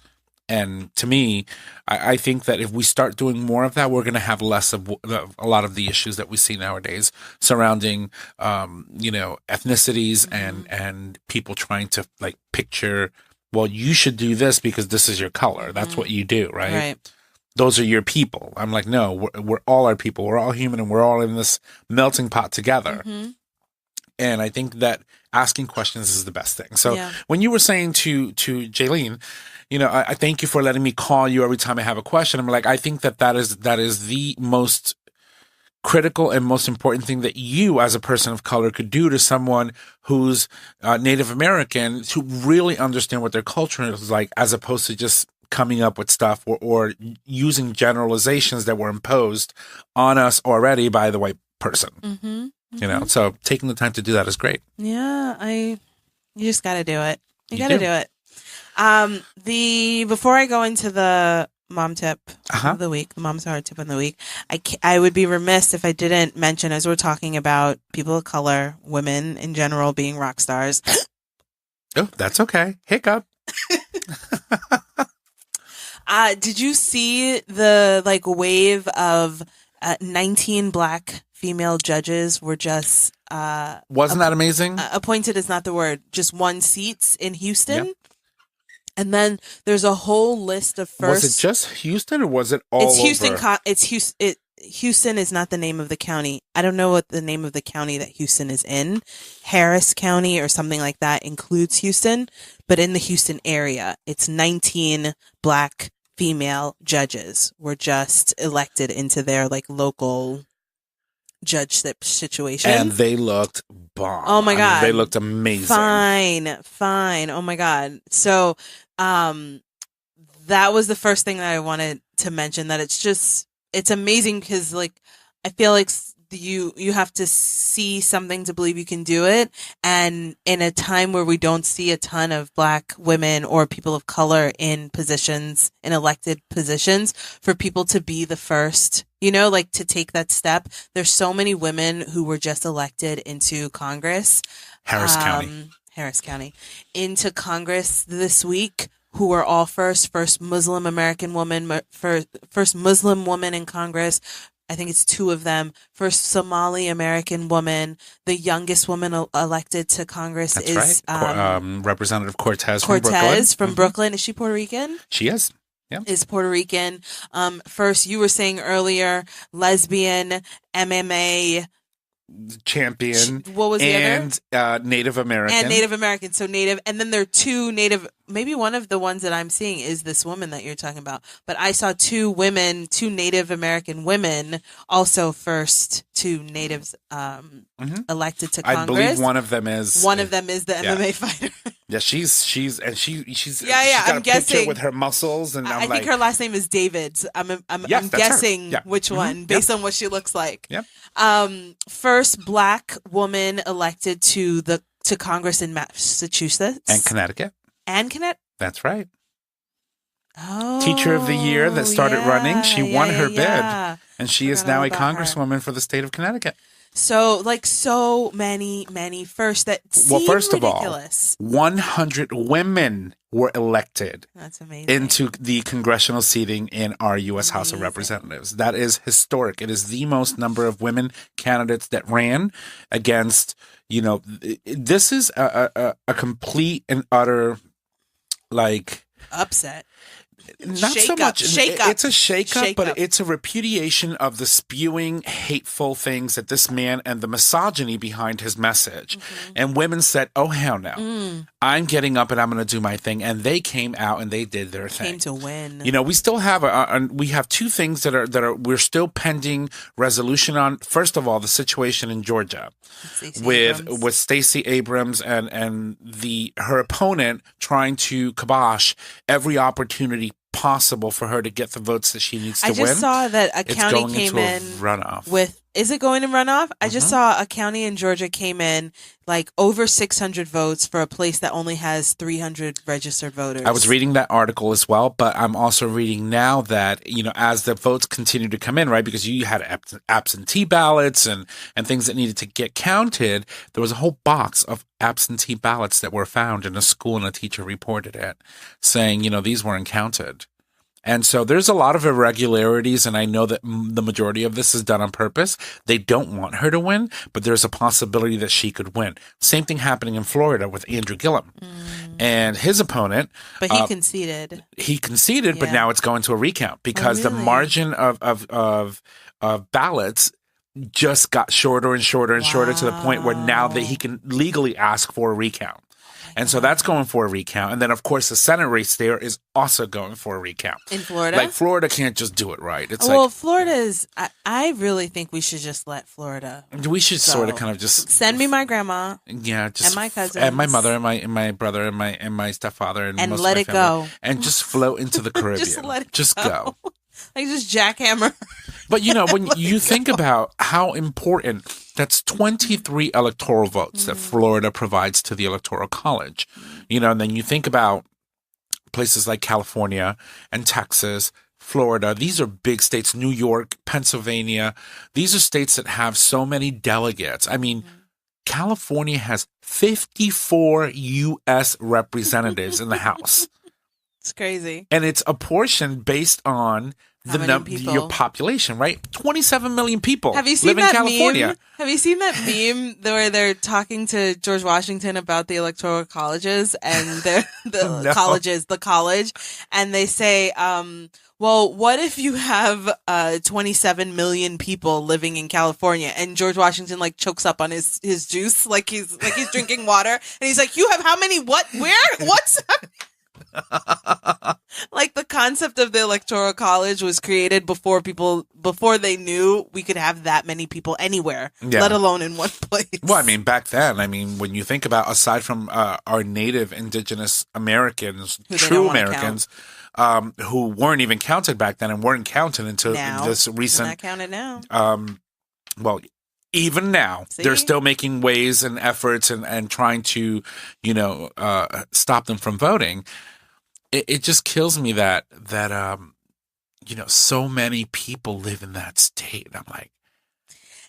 [SPEAKER 2] And to me, I think that if we start doing more of that, we're going to have less of a lot of the issues that we see nowadays surrounding, ethnicities and people trying to like picture, well, you should do this because this is your color. That's what you do, right?
[SPEAKER 1] Right.
[SPEAKER 2] Those are your people. I'm like, no, we're all our people. We're all human, and we're all in this melting pot together. And I think that asking questions is the best thing. So
[SPEAKER 1] Yeah.
[SPEAKER 2] when you were saying to Jaylene, I thank you for letting me call you every time I have a question. I'm like, I think that is the most critical and most important thing that you as a person of color could do to someone who's Native American, to really understand what their culture is like, as opposed to just coming up with stuff or using generalizations that were imposed on us already by the white person.
[SPEAKER 1] Mm-hmm.
[SPEAKER 2] So taking the time to do that is great.
[SPEAKER 1] Yeah, you just got to do it. You got to do it. Before I go into the mom tip of the week, the mom's heart tip of the week, I would be remiss if I didn't mention, as we're talking about people of color, women in general being rock stars.
[SPEAKER 2] Oh, that's okay. Hiccup.
[SPEAKER 1] Did you see the wave of 19 black female judges were just
[SPEAKER 2] wasn't that amazing?
[SPEAKER 1] Appointed is not the word, just won seats in Houston. Yep. And then there's a whole list of first.
[SPEAKER 2] Was it just Houston, or was it all
[SPEAKER 1] it's Houston,
[SPEAKER 2] over?
[SPEAKER 1] It's Houston. Houston is not the name of the county. I don't know what the name of the county that Houston is in. Harris County or something like that includes Houston. But in the Houston area, it's 19 black female judges were just elected into their local judgeship situation.
[SPEAKER 2] And they looked bomb.
[SPEAKER 1] Oh my God.
[SPEAKER 2] They looked amazing.
[SPEAKER 1] Fine. Oh my God. So, that was the first thing that I wanted to mention, that it's amazing because I feel like you have to see something to believe you can do it. And in a time where we don't see a ton of black women or people of color in elected positions, for people to be the first, to take that step. There's so many women who were just elected into Congress.
[SPEAKER 2] Harris County.
[SPEAKER 1] Into Congress this week, who were all first Muslim American woman, first Muslim woman in Congress. I think it's 2 of them. First Somali American woman. The youngest woman elected to Congress is
[SPEAKER 2] right. Representative Cortez
[SPEAKER 1] from Brooklyn. Is she Puerto Rican?
[SPEAKER 2] She is. Yeah.
[SPEAKER 1] Is Puerto Rican. First, you were saying earlier, lesbian, MMA
[SPEAKER 2] champion.
[SPEAKER 1] What was the
[SPEAKER 2] other? Native American.
[SPEAKER 1] So Native. And then there are 2 Native. Maybe one of the ones that I'm seeing is this woman that you're talking about. But I saw 2 Native American women, also first 2 natives elected to Congress.
[SPEAKER 2] I believe one of them is
[SPEAKER 1] the MMA fighter.
[SPEAKER 2] Yeah, she's
[SPEAKER 1] I'm guessing
[SPEAKER 2] with her muscles, and
[SPEAKER 1] I think her last name is David. I'm guessing which one based on what she looks like.
[SPEAKER 2] Yep.
[SPEAKER 1] First black woman elected to Congress in Massachusetts
[SPEAKER 2] and Connecticut. That's right.
[SPEAKER 1] Oh,
[SPEAKER 2] Teacher of the Year that started running. She won her bid, and she is now a congresswoman for the state of Connecticut.
[SPEAKER 1] So, so many first that seem ridiculous.
[SPEAKER 2] Of all, 100 women were elected.
[SPEAKER 1] That's amazing.
[SPEAKER 2] Into the congressional seating in our U.S. House of Representatives. That is historic. It is the most number of women candidates that ran against, this is a complete and utter,
[SPEAKER 1] upset.
[SPEAKER 2] Not so much. It's a shake-up, but it's a repudiation of the spewing hateful things that this man and the misogyny behind his message. Mm-hmm. And women said, oh, hell no. I'm getting up and I'm going to do my thing. And they came out and they did their thing.
[SPEAKER 1] Came to win.
[SPEAKER 2] We still have we have 2 things that are we're still pending resolution on. First of all, the situation in Georgia with Stacey Abrams and her opponent trying to kibosh every opportunity possible for her to get the votes that she needs to win.
[SPEAKER 1] I just saw that a county came in
[SPEAKER 2] runoff.
[SPEAKER 1] Is it going to runoff? I just saw a county in Georgia came in over 600 votes for a place that only has 300 registered voters.
[SPEAKER 2] I was reading that article as well, but I'm also reading now that, as the votes continue to come in, right, because you had absentee ballots and things that needed to get counted, there was a whole box of absentee ballots that were found in a school, and a teacher reported it, saying, these weren't counted. And so there's a lot of irregularities, and I know that the majority of this is done on purpose. They don't want her to win, but there's a possibility that she could win. Same thing happening in Florida with Andrew Gillum and his opponent.
[SPEAKER 1] But he conceded.
[SPEAKER 2] But now it's going to a recount because the margin of ballots just got shorter and shorter and shorter to the point where now that he can legally ask for a recount. And so that's going for a recount. And then, of course, the Senate race there is also going for a recount.
[SPEAKER 1] In Florida?
[SPEAKER 2] Like, Florida can't just do it right. It's
[SPEAKER 1] well, Florida is... I really think we should just let Florida...
[SPEAKER 2] We should sort of kind of just...
[SPEAKER 1] Send me my grandma.
[SPEAKER 2] Yeah, just...
[SPEAKER 1] And my cousins.
[SPEAKER 2] And my mother and my brother and my stepfather. And most
[SPEAKER 1] let
[SPEAKER 2] of
[SPEAKER 1] it
[SPEAKER 2] my family,
[SPEAKER 1] go.
[SPEAKER 2] And just float into the Caribbean.
[SPEAKER 1] Just let it
[SPEAKER 2] just go.
[SPEAKER 1] Like, just jackhammer.
[SPEAKER 2] But, you know, when you think about how important, that's 23 electoral votes that Florida provides to the Electoral College. You know, and then you think about places like California and Texas, Florida. These are big states, New York, Pennsylvania. These are states that have so many delegates. I mean, California has 54 U.S. representatives in the House.
[SPEAKER 1] It's crazy.
[SPEAKER 2] And it's apportioned based on your population, right? 27 million people live in California.
[SPEAKER 1] Meme? Have you seen that meme where they're talking to George Washington about the electoral colleges and the college, and they say, well, what if you have 27 million people living in California? And George Washington like chokes up on his juice, like he's drinking water, and he's like, you have how many? What? Where? What's happening? Like, the concept of the Electoral College was created before they knew we could have that many people anywhere, let alone in one place.
[SPEAKER 2] Well, I mean, back then, when you think about, aside from our native indigenous Americans, true Americans, who weren't even counted back then and weren't counted until this recent.
[SPEAKER 1] Not counted now.
[SPEAKER 2] Well, even now, they're still making ways and efforts and trying to, stop them from voting. It just kills me that so many people live in that state. I'm like,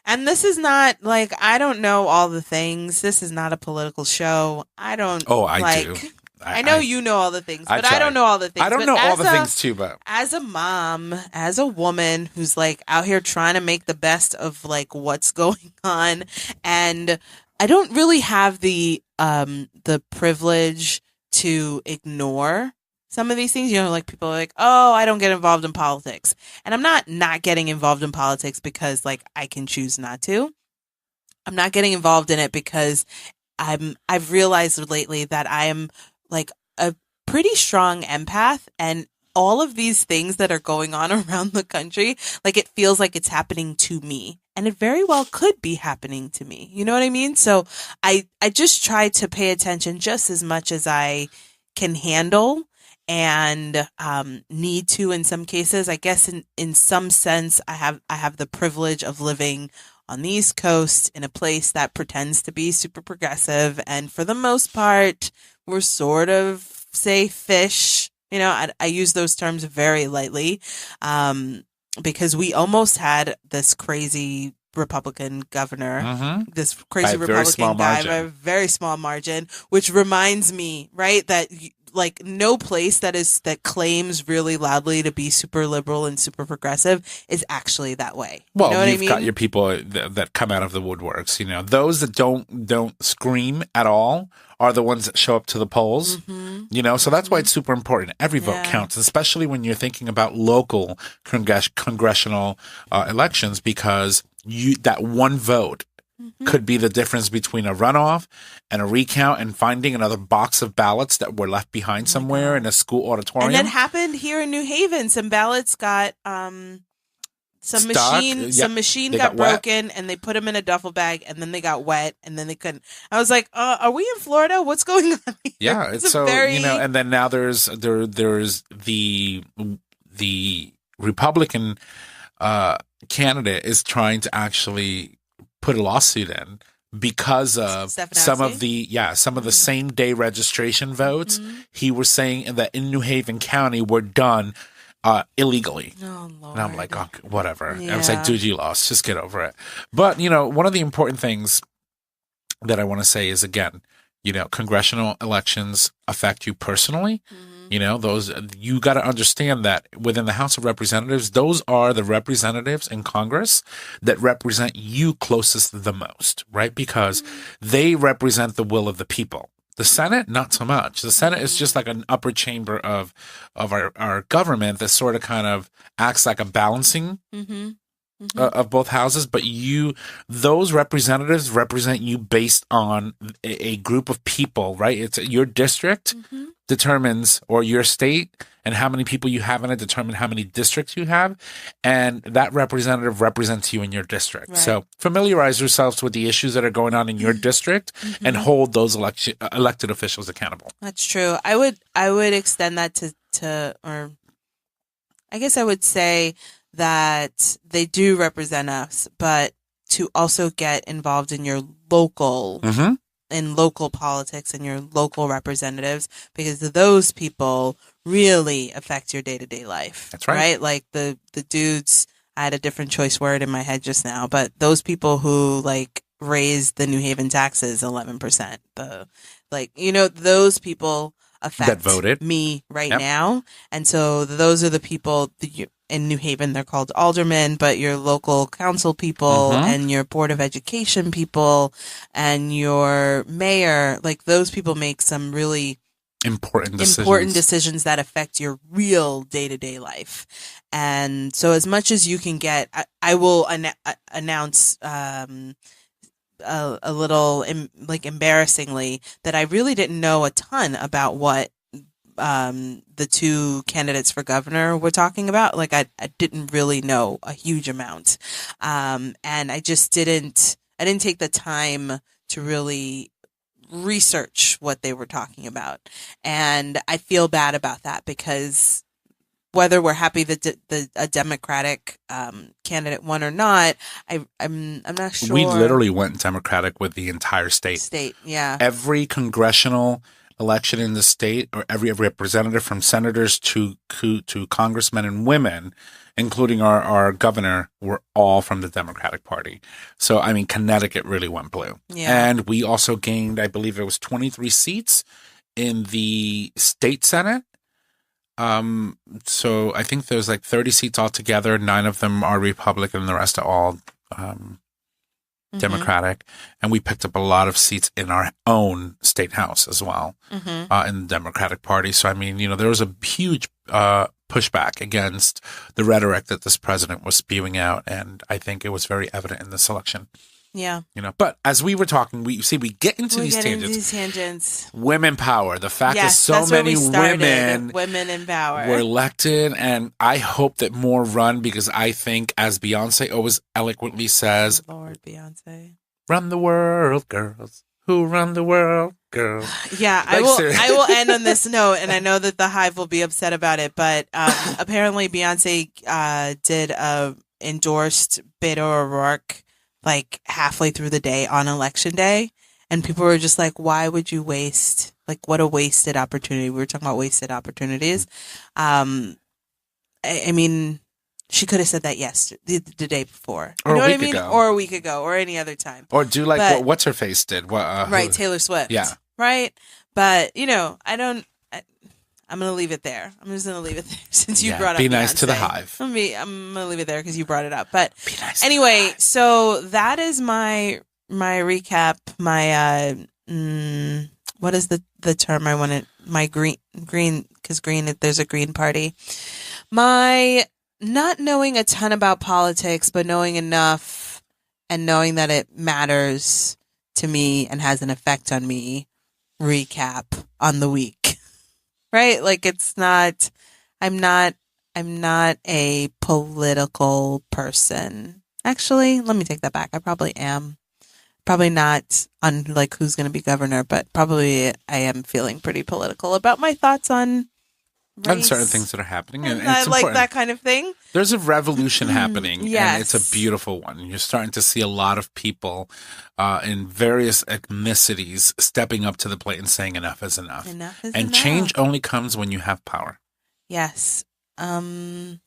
[SPEAKER 1] and this is not like, I don't know all the things. This is not a political show. I don't.
[SPEAKER 2] Oh, I do.
[SPEAKER 1] I know you know all the things, but I don't know all the things.
[SPEAKER 2] I don't know all the things too, but
[SPEAKER 1] as a mom, as a woman who's like out here trying to make the best of like what's going on, and I don't really have the privilege to ignore some of these things. Like, people are like, oh, I don't get involved in politics, and I'm not getting involved in politics because like I can choose not to. I'm not getting involved in it because I've realized lately that I am like a pretty strong empath, and all of these things that are going on around the country, like, it feels like it's happening to me, and it very well could be happening to me. You know what I mean? So I just try to pay attention just as much as I can handle and need to in some cases. I guess in some sense I have the privilege of living on the East Coast in a place that pretends to be super progressive, and for the most part we're sort of safe-ish. I use those terms very lightly, because we almost had this crazy Republican governor, this crazy Republican guy by a very small margin, which reminds me, right, that like no place that claims really loudly to be super liberal and super progressive is actually that way.
[SPEAKER 2] Well,
[SPEAKER 1] you know
[SPEAKER 2] you've got your people that come out of the woodworks. Those that don't scream at all are the ones that show up to the polls. So that's why it's super important. Every vote counts, especially when you're thinking about local congressional elections, because that one vote could be the difference between a runoff and a recount and finding another box of ballots that were left behind somewhere in a school auditorium.
[SPEAKER 1] And that happened here in New Haven. Some ballots got some machine got broken, and they put them in a duffel bag, and then they got wet, and then they couldn't. I was like, are we in Florida? What's going on here?
[SPEAKER 2] Yeah, it's so and then now there's the Republican candidate is trying to actually put a lawsuit in because of some of the same day registration votes. He was saying that in New Haven County were done illegally.
[SPEAKER 1] Oh, Lord.
[SPEAKER 2] And I'm like, oh, whatever. Yeah. I was like, dude, you lost. Just get over it. But, one of the important things that I want to say is, again, congressional elections affect you personally. Those, you got to understand that within the House of Representatives, those are the representatives in Congress that represent you closest the most, right? Because they represent the will of the people. The Senate, not so much. The Senate is just like an upper chamber of our government that sort of kind of acts like a balancing of both houses, but those representatives represent you based on a group of people, right? It's your district determines, or your state, and how many people you have in it determine how many districts you have, and that representative represents you in your district. Right. So familiarize yourselves with the issues that are going on in your district and hold those elected officials accountable.
[SPEAKER 1] That's true. I would extend that to, or I guess I would say that they do represent us, but to also get involved in your local in local politics and your local representatives, because those people really affect your day-to-day life.
[SPEAKER 2] That's right.
[SPEAKER 1] Right? Like the dudes, I had a different choice word in my head just now, but those people who like raised the New Haven taxes 11%, those people affect
[SPEAKER 2] that voted
[SPEAKER 1] me right now. And so those are the people in New Haven, they're called aldermen, but your local council people and your board of education people and your mayor, like those people make some really important decisions that affect your real day-to-day life. And so as much as you can get, I will announce a little embarrassingly that I really didn't know a ton about what the two candidates for governor were talking about. Like I didn't really know a huge amount. And I just didn't take the time to really research what they were talking about. And I feel bad about that, because whether we're happy that a Democratic candidate won or not, I'm not sure.
[SPEAKER 2] We literally went Democratic with the entire state.
[SPEAKER 1] Yeah.
[SPEAKER 2] Every congressional election in the state, or every representative from senators to congressmen and women, including our governor, were all from the Democratic Party. So, I mean, Connecticut really went blue.
[SPEAKER 1] Yeah.
[SPEAKER 2] And we also gained, I believe it was 23 seats in the state Senate. So I think there's like 30 seats altogether. 9 of them are Republican and the rest are all Democratic. And we picked up a lot of seats in our own state house as well, in the Democratic Party. So, I mean, there was a huge pushback against the rhetoric that this president was spewing out. And I think it was very evident in this election.
[SPEAKER 1] Yeah.
[SPEAKER 2] But as we were talking, we get into these tangents. Women power. The fact that so many women
[SPEAKER 1] in power
[SPEAKER 2] were elected, and I hope that more run, because I think, as Beyonce always eloquently says,
[SPEAKER 1] Lord, Beyonce,
[SPEAKER 2] run the world, girls. Who run the world, girls?
[SPEAKER 1] Yeah, I will end on this note, and I know that the Hive will be upset about it, but apparently Beyonce did a endorsed Beto O'Rourke like halfway through the day on election day, and people were just like, why would you waste, like, what a wasted opportunity. We were talking about wasted opportunities. I mean, she could have said that the day before,
[SPEAKER 2] or
[SPEAKER 1] a week ago, or any other time,
[SPEAKER 2] or do like what's her face did,
[SPEAKER 1] right? Taylor Swift,
[SPEAKER 2] yeah,
[SPEAKER 1] right. But I'm going to leave it there. I'm just going to leave it there since you brought up
[SPEAKER 2] Be nice
[SPEAKER 1] Beyonce.
[SPEAKER 2] to the Hive.
[SPEAKER 1] I'm going to leave it there because you brought it up. But
[SPEAKER 2] nice
[SPEAKER 1] anyway, so that is my recap. My what is the term I wanted? My green because there's a green party. My not knowing a ton about politics, but knowing enough and knowing that it matters to me and has an effect on me. Recap on the week. Right? Like I'm not a political person. Actually, let me take that back. I probably am. Probably not on like who's going to be governor, but probably I am feeling pretty political about my thoughts on race.
[SPEAKER 2] On certain things that are happening. And it's
[SPEAKER 1] like
[SPEAKER 2] important.
[SPEAKER 1] that kind of thing.
[SPEAKER 2] There's a revolution happening,
[SPEAKER 1] yes.
[SPEAKER 2] And it's a beautiful one. You're starting to see a lot of people in various ethnicities stepping up to the plate and saying enough is enough. And change only comes when you have power.
[SPEAKER 1] Yes. No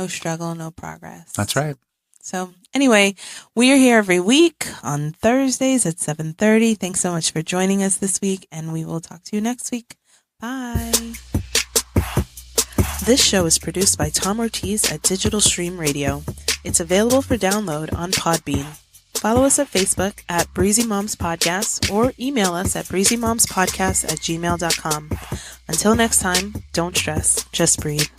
[SPEAKER 1] struggle, no progress.
[SPEAKER 2] That's right.
[SPEAKER 1] So anyway, we are here every week on Thursdays at 7:30. Thanks so much for joining us this week, and we will talk to you next week. Bye. This show is produced by Tom Ortiz at Digital Stream Radio. It's available for download on Podbean. Follow us at Facebook at Breezy Moms Podcast or email us at breezymomspodcast@gmail.com. Until next time, don't stress, just breathe.